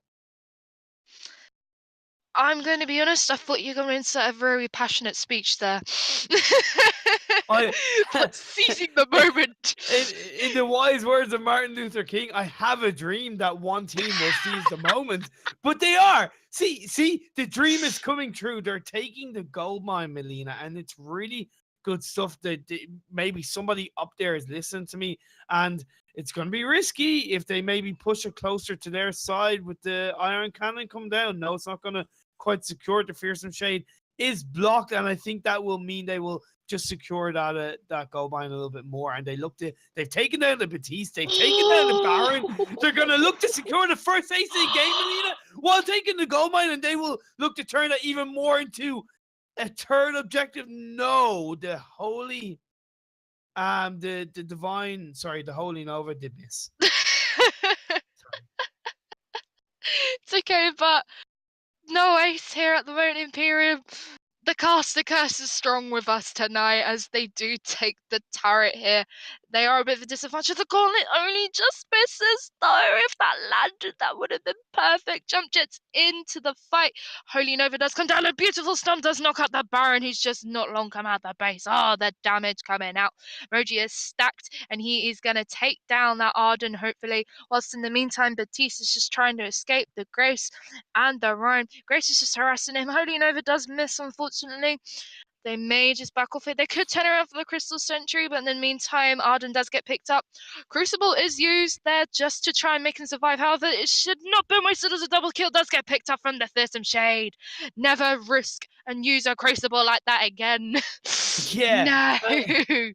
I'm going to be honest, I thought you were going to insert a very passionate speech there. But seizing the moment. In the wise words of Martin Luther King, I have a dream that one team will seize the moment. But they are. See, the dream is coming true. They're taking the gold mine, Melina, and it's really good stuff. That maybe somebody up there is listening to me, and it's going to be risky if they maybe push it closer to their side with the Iron Cannon come down. No, it's not going to quite secure. The Fearsome Shade is blocked, and I think that will mean they will just secure that gold mine a little bit more. And they've taken down the Batiste, they've taken down the Baron. They're going to look to secure the first ace of the game, Melina, while taking the gold mine, and they will look to turn that even more into a third objective. No, the Holy the Holy Nova did miss. It's okay, but no ace here at the moment, Imperium. The caster curse is strong with us tonight as they do take the turret here. They are a bit of a disadvantage. The gauntlet only just misses, though. If that landed, that would have been perfect. Jump jets into the fight. Holy Nova does come down. A beautiful stun does knock out the Baron, who's just not long come out the base. Oh, the damage coming out. Moji is stacked, and he is going to take down that Arden, hopefully. Whilst in the meantime, Batiste is just trying to escape the Grace and the Rhine. Grace is just harassing him. Holy Nova does miss, unfortunately. They may just back off it. They could turn around for the Crystal Sentry, but in the meantime, Arden does get picked up. Crucible is used there just to try and make him survive. However, it should not be wasted as a double kill. Does get picked up from the Fearsome Shade. Never risk and use a Crucible like that again. Yeah. No.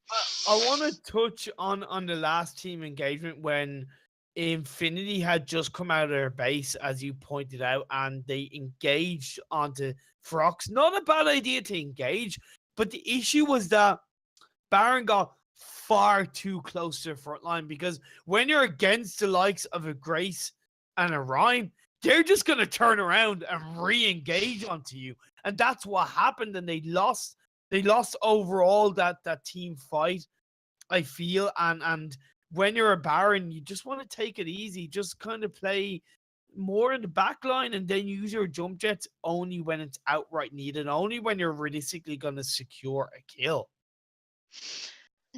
I want to touch on the last team engagement when Infinity had just come out of their base, as you pointed out, and they engaged onto Feroxx. Not a bad idea to engage, but the issue was that Baron got far too close to the front line, because when you're against the likes of a Grace and a Rhyme, they're just going to turn around and re-engage onto you. And that's what happened, and they lost overall that team fight, I feel. And when you're a Baron, you just want to take it easy. Just kind of play more in the back line and then use your jump jets only when it's outright needed, only when you're realistically going to secure a kill.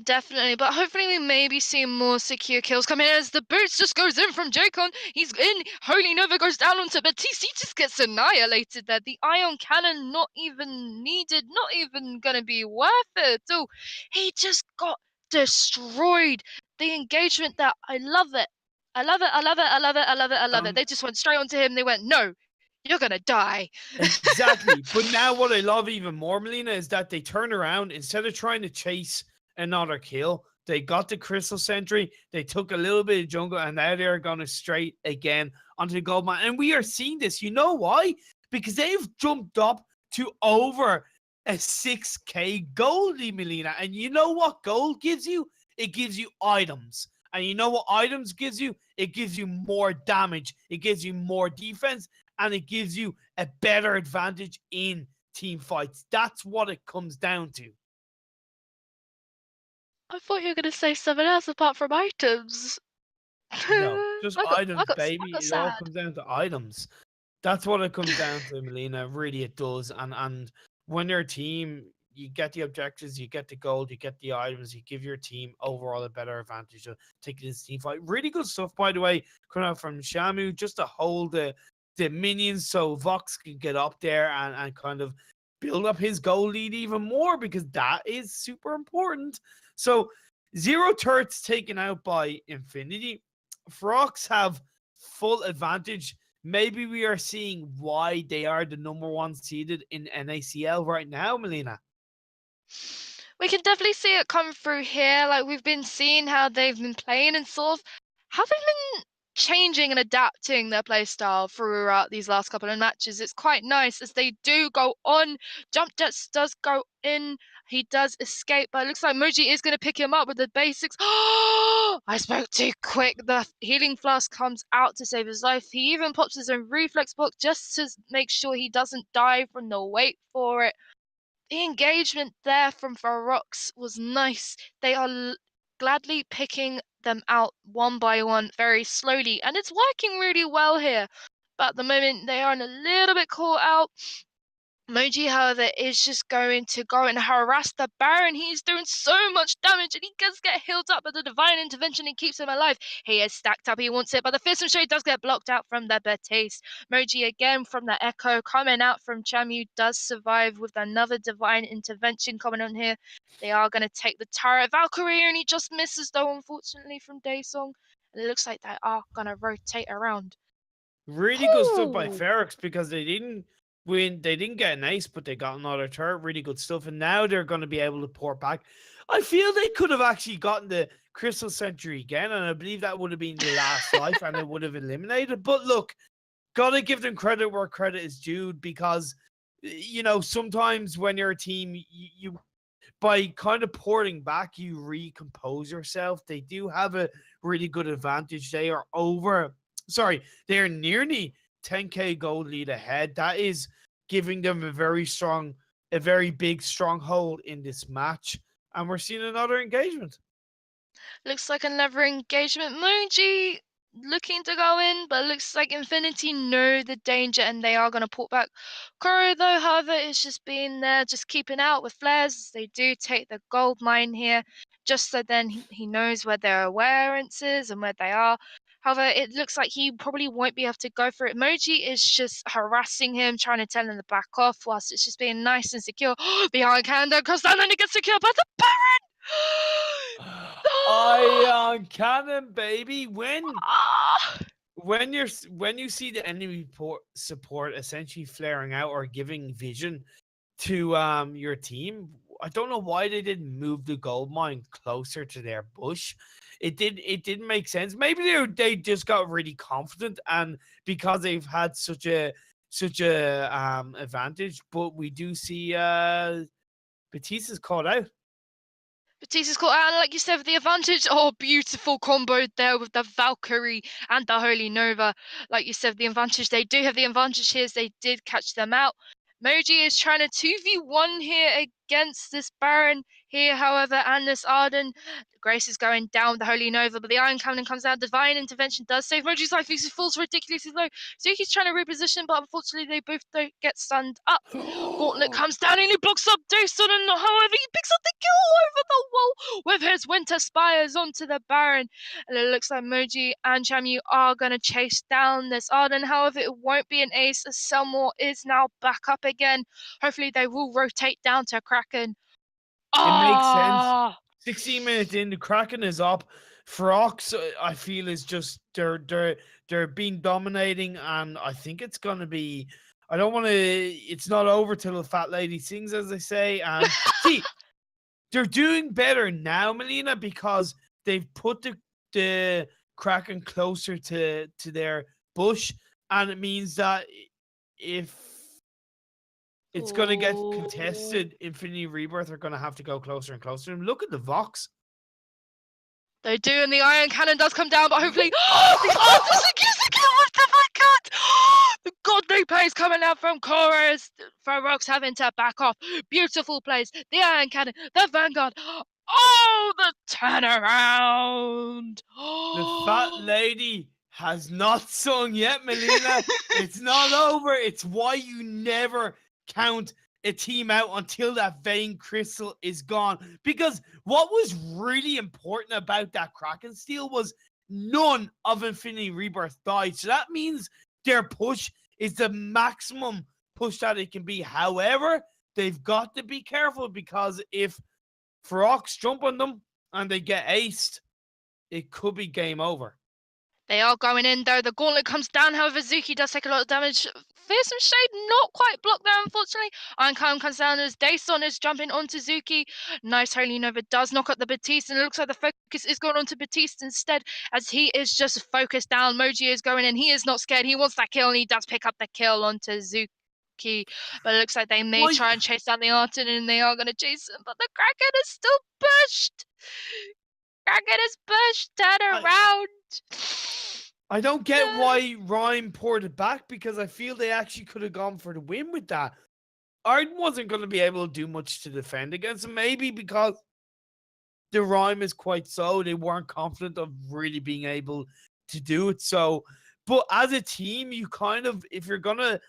Definitely, but hopefully we maybe see more secure kills come in as the boots just goes in from Jacon. He's in. Holy Nova goes down onto Batiste. He just gets annihilated there. The ion cannon not even needed, not even gonna be worth it. So he just got destroyed. The engagement there, I love it. I love it. I love it. I love it. I love it. I love it. Um, They just went straight onto him. They went, no, you're gonna die. exactly. But now what I love even more, Melina, is that they turn around instead of trying to chase another kill. They got the Crystal Sentry, they took a little bit of jungle, and now they're going straight again onto the gold mine. And we are seeing this. You know why? Because they've jumped up to over a 6k goldie, Melina. And you know what gold gives you? It gives you items. And you know what items gives you? It gives you more damage. It gives you more defense. And it gives you a better advantage in team fights. That's what it comes down to. I thought you were gonna say something else apart from items. No, just I got, I items, got, I baby. got It all sad. comes down to items. That's what it comes down to, Melina. Really, it does. And when you're a team, you get the objectives, you get the gold, you get the items, you give your team overall a better advantage of taking this team fight. Really good stuff, by the way, coming out from Shamu, just to hold the minions so Vox can get up there and kind of build up his gold lead even more, because that is super important. So zero turrets taken out by Infinity. Feroxx have full advantage. Maybe we are seeing why they are the number one seeded in NACL right now, Melina. We can definitely see it come through here. Like we've been seeing how they've been playing and sort of how they've been changing and adapting their play style throughout these last couple of matches. It's quite nice as they do go on. Jump Jets does go in. He does escape, but it looks like Moji is going to pick him up with the basics. I spoke too quick. The healing flask comes out to save his life. He even pops his own reflex book just to make sure he doesn't die from the wait for it. The engagement there from Feroxx was nice. They are gladly picking them out one by one very slowly, and it's working really well here. But at the moment, they are in a little bit caught out. Moji, however, is just going to go and harass the Baron. He's doing so much damage and he does get healed up by the divine intervention and keeps him alive. He is stacked up, he wants it, but the Fearsome Shade does get blocked out from the Batiste. Moji again from the Echo coming out from Chamu does survive with another divine intervention coming on here. They are going to take the turret. Valkyrie only just misses though, unfortunately, from Daysong. And it looks like they are going to rotate around. Really good stuff by Ooh. Feroxx, because they didn't win, they didn't get an ace, but they got another turret. Really good stuff. And now they're going to be able to pour back. I feel they could have actually gotten the Crystal Century again, and I believe that would have been the last life and it would have eliminated. But look, gotta give them credit where credit is due, because you know, sometimes when you're a team, you by kind of porting back, you recompose yourself. They do have a really good advantage. They are they are nearly 10k gold lead ahead. That is giving them a very big stronghold in this match. And we're seeing another engagement. Looks like another engagement. Moji looking to go in, but looks like Infinity know the danger and they are going to pull back. Koro, though, however, is just being there, just keeping out with flares. They do take the gold mine here, just so then he knows where their awareness is and where they are. However, it looks like he probably won't be able to go for it. Moji is just harassing him, trying to tell him to back off, whilst it's just being nice and secure. Behind Kanda comes down and it gets secured by the Baron! Ion Cannon, baby. Ah! When you see the enemy support essentially flaring out or giving vision to your team, I don't know why they didn't move the gold mine closer to their bush. It didn't make sense. Maybe they just got really confident, and because they've had such a advantage. But we do see Batista's caught out. Batista's caught out, and like you said, with the advantage. Oh, beautiful combo there with the Valkyrie and the Holy Nova. Like you said, the advantage. They do have the advantage here as they did catch them out. Moji is trying to 2v1 here against this Baron. here, however, and this Arden. Grace is going down with the Holy Nova, but the Iron Cannon comes out. Divine Intervention does save Moji's life. He falls ridiculously low. Zuki's trying to reposition, but unfortunately they both don't get stunned up. Gauntlet comes down and he blocks up Dayson, and however he picks up the kill over the wall with his Winter Spires onto the Baron. And it looks like Moji and Chamu are going to chase down this Arden. However, it won't be an ace as Selmore is now back up again. Hopefully they will rotate down to Kraken. It makes sense. 16 minutes in, the Kraken is up. Feroxx, I feel, is just they're being dominating, and I think it's gonna be. I don't want to. It's not over till the fat lady sings, as they say. And see, they're doing better now, Melina, because they've put the Kraken closer to their bush, and it means that if it's going to get contested, Infinity Rebirth are going to have to go closer and closer. And look at the Vox. They do, and the Iron Cannon does come down, but hopefully... Oh, the secures the kill with the cut! The godly plays coming out from Chorus. Feroxx having to back off. Beautiful plays. The Iron Cannon, the Vanguard. Oh, the turnaround! The fat lady has not sung yet, Melina. It's not over. It's why you never count a team out until that Vein Crystal is gone. Because what was really important about that Kraken steal was none of Infinity Rebirth died. So that means their push is the maximum push that it can be. However, they've got to be careful, because if Feroxx jump on them and they get aced, it could be game over. They are going in though. The gauntlet comes down. However, Zuki does take a lot of damage. Fearsome Shade not quite blocked there, unfortunately. Iron Cannon comes down as Dayson is jumping onto Zuki. Nice Holy Nova does knock out the Batiste, and it looks like the focus is going on to Batiste instead, as he is just focused down. Moji is going in. He is not scared. He wants that kill, and he does pick up the kill onto Zuki. But it looks like they may try and chase down the Arton, and they are going to chase him. But the Kraken is still pushed. Kraken is pushed. Turn around. I don't get why Rhyme poured it back, because I feel they actually could have gone for the win with that. Arden wasn't going to be able to do much to defend against him, maybe because the Rhyme is quite slow. They weren't confident of really being able to do it. So, but as a team, you kind of, if you're going to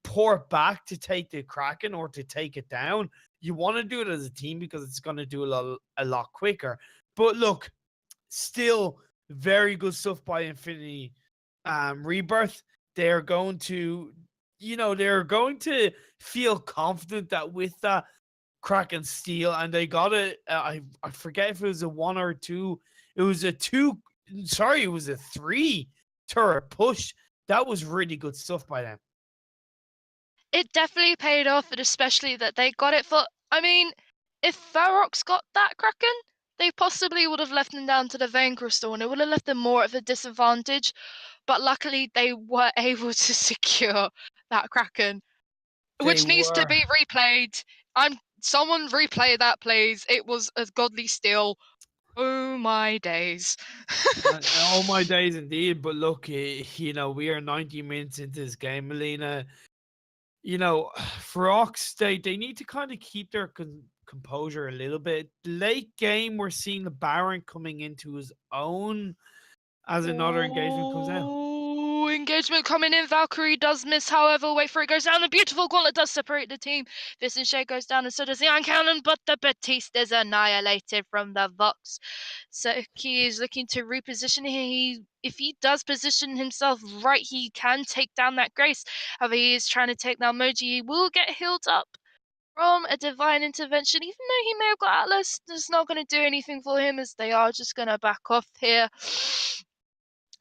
pour it back to take the Kraken or to take it down, you want to do it as a team, because it's going to do a lot quicker. But look, still very good stuff by Infinity Rebirth. They're going to, they're going to feel confident that with that Kraken steal, and they got it. I forget if it was a 1 or 2. It was a 2. Sorry, it was a 3 turret push. That was really good stuff by them. It definitely paid off, and especially that they got it for. I mean, if Feroxx got that Kraken, they possibly would have left them down to the Vein Crystal, and it would have left them more of a disadvantage. But luckily, they were able to secure that Kraken, which needs to be replayed. Someone replay that, please. It was a godly steal. Oh my days. Oh my days indeed. But look, we are 90 minutes into this game, Melina. Feroxx, they need to kind of keep their composure a little bit. Late game, we're seeing the Baron coming into his own as another engagement comes out. Engagement coming in. Valkyrie does miss, however. Wait for it, goes down. The beautiful gauntlet does separate the team. Fist and Shade goes down, and so does the Iron Cannon, but the Batiste is annihilated from the Vox. So he is looking to reposition here. If he does position himself right, he can take down that Grace. However, he is trying to take down Moji. He will get healed up from a divine intervention, even though he may have got Atlas. It's not going to do anything for him, as they are just going to back off here.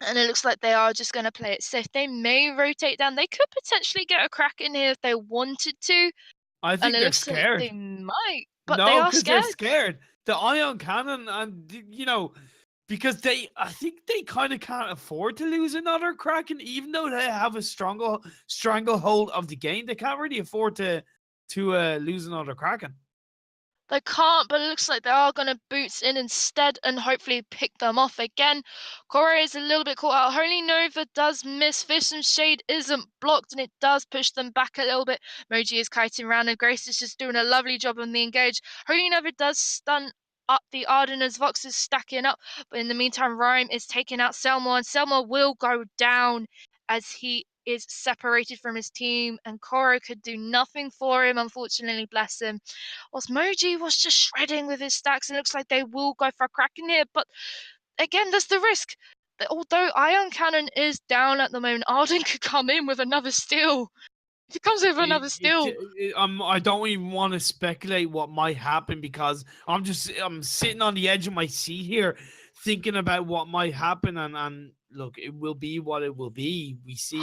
And it looks like they are just going to play it safe. They may rotate down. They could potentially get a crack in here if they wanted to. I think they're scared. Like they might, but no, they are scared. They're scared. The Ion Cannon, and because I think they kind of can't afford to lose another Kraken, even though they have a stranglehold of the game. They can't really afford to lose another Kraken. They can't, but it looks like they are going to boots in instead and hopefully pick them off again. Corey is a little bit caught out. Holy Nova does miss. Fist and Shade isn't blocked, and it does push them back a little bit. Moji is kiting around, and Grace is just doing a lovely job on the engage. Holy Nova does stun up the Arden as Vox is stacking up, but in the meantime, Rhyme is taking out Selma, and Selma will go down as he is separated from his team, and Koro could do nothing for him, unfortunately, bless him. Whilst Moji was just shredding with his stacks, and it looks like they will go for a Kraken here, but again, there's the risk. Although Ion Cannon is down at the moment, Arden could come in with another steal. If he comes in with another steal. I don't even want to speculate what might happen because I'm sitting on the edge of my seat here thinking about what might happen and look, it will be what it will be. We see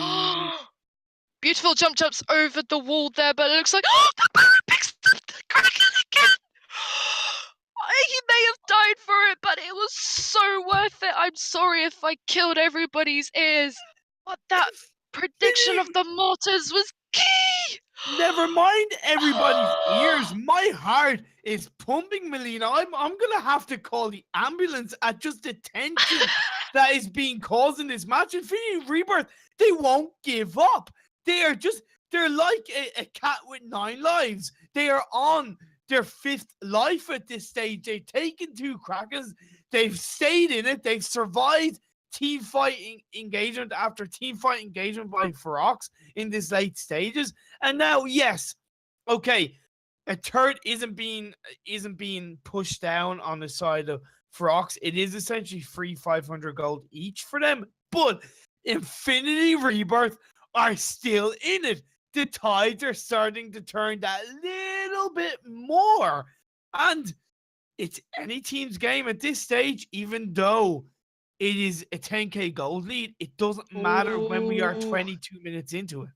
Beautiful jumps over the wall there, but it looks like the Baron picks up the Kraken again. He may have died for it, but it was so worth it. I'm sorry if I killed everybody's ears, but that prediction of the mortars was key. Never mind everybody's ears. My heart is pumping, Melina. I'm gonna have to call the ambulance at just the tension that is being caused in this match. Infinity Rebirth, they won't give up. They're like a cat with 9 lives. They are on their 5th life at this stage. They've taken 2 Krakens. They've stayed in it. They've survived team fighting engagement after team fight engagement by Feroxx in this late stages. And now, yes, okay, a third isn't being pushed down on the side of Feroxx. It is essentially free 500 gold each for them, but Infinity Rebirth are still in it. The tides are starting to turn that little bit more. And it's any team's game at this stage, even though it is a 10k gold lead. It doesn't matter when we are 22 minutes into it.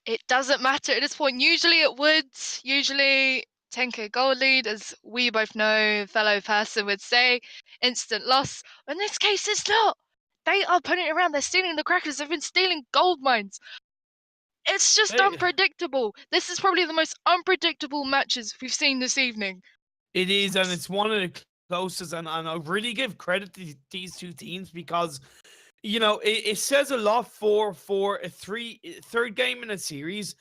It doesn't matter at this point. Usually it would. Usually 10k gold lead, as we both know, fellow person would say, instant loss. In this case, it's not. They are putting it around. They're stealing the crackers. They've been stealing gold mines. It's just unpredictable. This is probably the most unpredictable matches we've seen this evening. It is, and it's one of the closest, and I really give credit to these 2 teams because, you know, it says a lot for a third game in a series.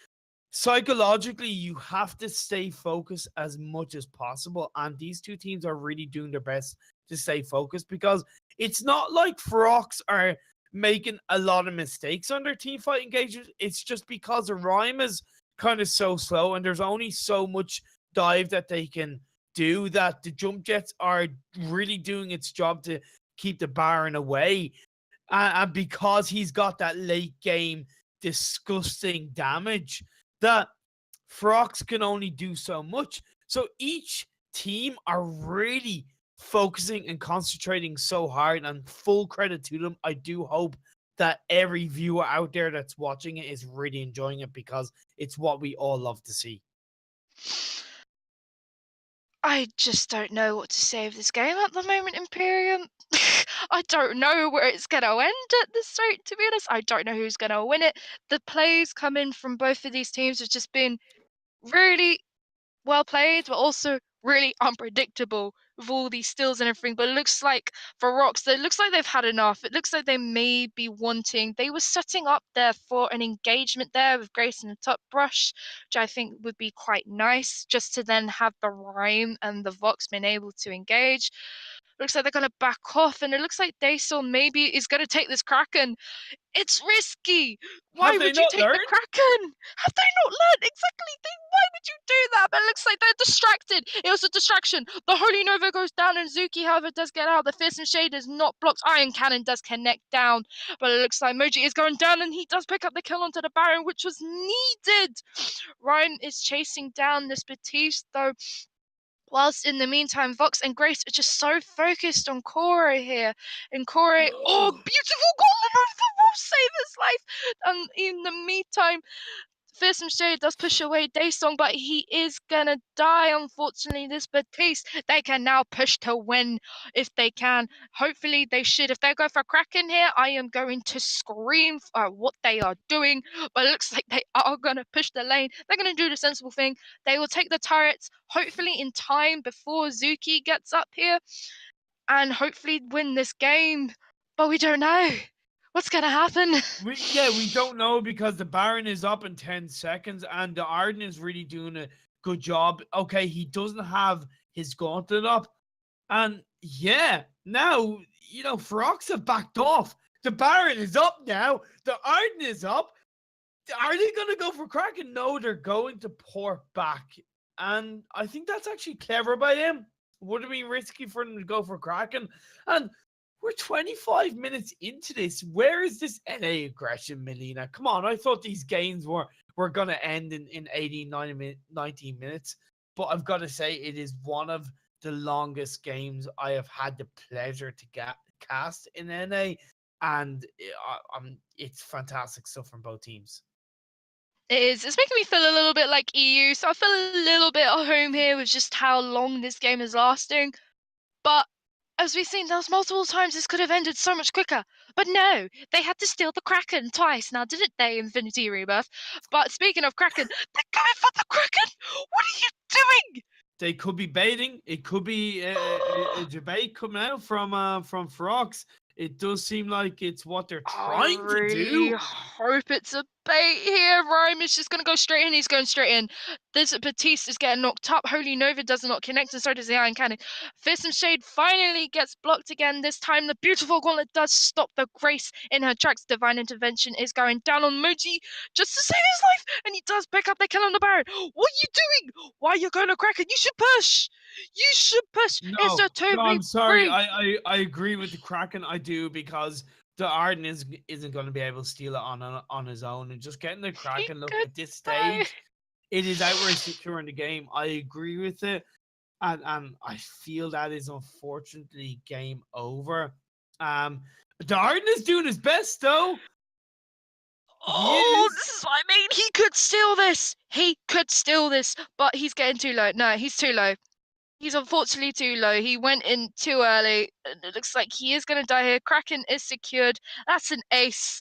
Psychologically, you have to stay focused as much as possible, and these 2 teams are really doing their best to stay focused because it's not like Feroxx are making a lot of mistakes on their team fight engagements. It's just because the rhyme is kind of so slow and there's only so much dive that they can do that the jump jets are really doing its job to keep the Baron away. And because he's got that late game disgusting damage, that Feroxx can only do so much. So each team are really focusing and concentrating so hard, and full credit to them. I do hope that every viewer out there that's watching it is really enjoying it because it's what we all love to see. I just don't know what to say of this game at the moment, Imperium. I don't know where it's going to end at this rate, to be honest. I don't know who's going to win it. The plays coming from both of these teams have just been really well played, but also really unpredictable with all these steals and everything. But it looks like for Rocks, it looks like they've had enough. It looks like they may be wanting. They were setting up there for an engagement there with Grace in the top brush, which I think would be quite nice, just to then have the Rhyme and the Vox being able to engage. Looks like they're going to back off, and it looks like Daysol maybe is going to take this Kraken. It's risky. Why would you take the Kraken? Have they not learned? Exactly. Why would you do that? But it looks like they're distracted. It was a distraction. The Holy Nova goes down, and Zuki, however, does get out. The Fearsome Shade is not blocked. Iron Cannon does connect down, but it looks like Moji is going down, and he does pick up the kill onto the Baron, which was needed. Ryan is chasing down this Batiste, though. Whilst in the meantime, Vox and Grace are just so focused on Kore here. And Kore, beautiful goal! The will save his life. And in the meantime, Fearsome Shade does push away Daysong, but he is gonna die, unfortunately. This Batiste, they can now push to win if they can. Hopefully they should. If they go for Kraken here, I am going to scream for what they are doing. But it looks like they are gonna push the lane. They're gonna do the sensible thing. They will take the turrets, hopefully in time before Zuki gets up here, and hopefully win this game. But we don't know. What's gonna happen? We don't know because the Baron is up in 10 seconds and the Arden is really doing a good job. Okay, he doesn't have his gauntlet up. And yeah, now, Feroxx have backed off. The Baron is up now. The Arden is up. Are they going to go for Kraken? No, they're going to port back. And I think that's actually clever by them. Would have been risky for them to go for Kraken. And we're 25 minutes into this. Where is this NA aggression, Melina? Come on, I thought these games were going to end in 18, 19 minutes. But I've got to say, it is one of the longest games I have had the pleasure to cast in NA. And it's fantastic stuff from both teams. It is. It's making me feel a little bit like EU, so I feel a little bit at home here with just how long this game is lasting. But as we've seen, there's multiple times this could have ended so much quicker. But no, they had to steal the Kraken twice now, didn't they, Infinity Rebirth? But speaking of Kraken, they're going for the Kraken! What are you doing? They could be baiting. It could be a debate coming out from Feroxx. It does seem like it's what they're trying to do. I hope it's a bait here. Rome is just going to go straight in. He's going straight in. This Batiste is getting knocked up. Holy Nova does not connect, and so does the Iron Cannon. Fearsome Shade finally gets blocked again. This time, the beautiful gauntlet does stop the Grace in her tracks. Divine Intervention is going down on Moji just to save his life, and he does pick up the kill on the Baron. What are you doing? Why are you going to Kraken? You should push. You should push. It's a 2v3. No, I'm sorry. I agree with the Kraken. I do, because the Arden isn't going to be able to steal it on his own, and just getting the Kraken. Look, at this stage, it is outright secure in the game. I agree with it, and I feel that is unfortunately game over. The Arden is doing his best though. This is what I mean. He could steal this. He could steal this, but he's getting too low. No, he's too low. He's unfortunately too low. He went in too early. And it looks like he is going to die here. Kraken is secured. That's an ace.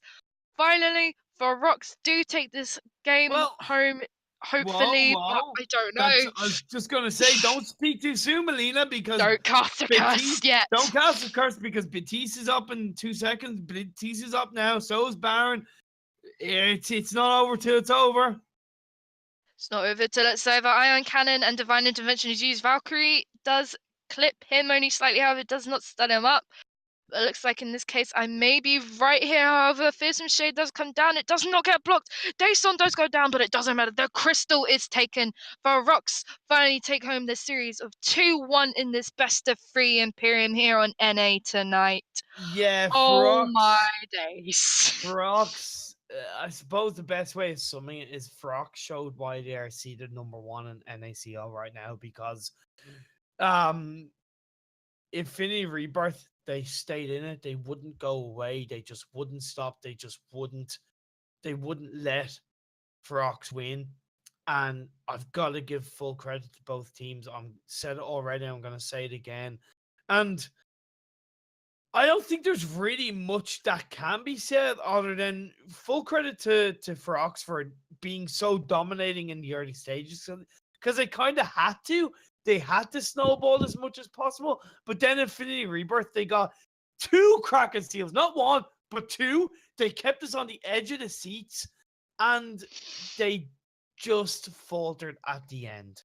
Finally, Feroxx do take this game home. Hopefully, but I don't know. I was just going to say, don't speak too soon, Melina, because don't cast a curse yet. Don't cast a curse, because Batiste is up in 2 seconds. Batiste is up now. So is Baron. It's not over till it's over. It's not over till it's over. Iron Cannon and Divine Intervention is used. Valkyrie does clip him only slightly, however, it does not stun him up. It looks like in this case I may be right here. However, Fearsome Shade does come down. It does not get blocked. Daysong does go down, but it doesn't matter. The crystal is taken. Feroxx finally take home the series of 2-1 in this best of 3 Imperium here on NA tonight. Yeah, oh my days. Feroxx, I suppose the best way of summing it is Feroxx showed why they are seeded #1 in NACL right now, because Infinity Rebirth, they stayed in it. They wouldn't go away. They just wouldn't stop. They wouldn't let Feroxx win. And I've got to give full credit to both teams. I've said it already. I'm going to say it again. And I don't think there's really much that can be said other than full credit to Feroxx for being so dominating in the early stages, because they kind of had to. They had to snowball as much as possible. But then Infinity Rebirth, they got 2 Kraken steals. Not 1, but 2. They kept us on the edge of the seats, and they just faltered at the end.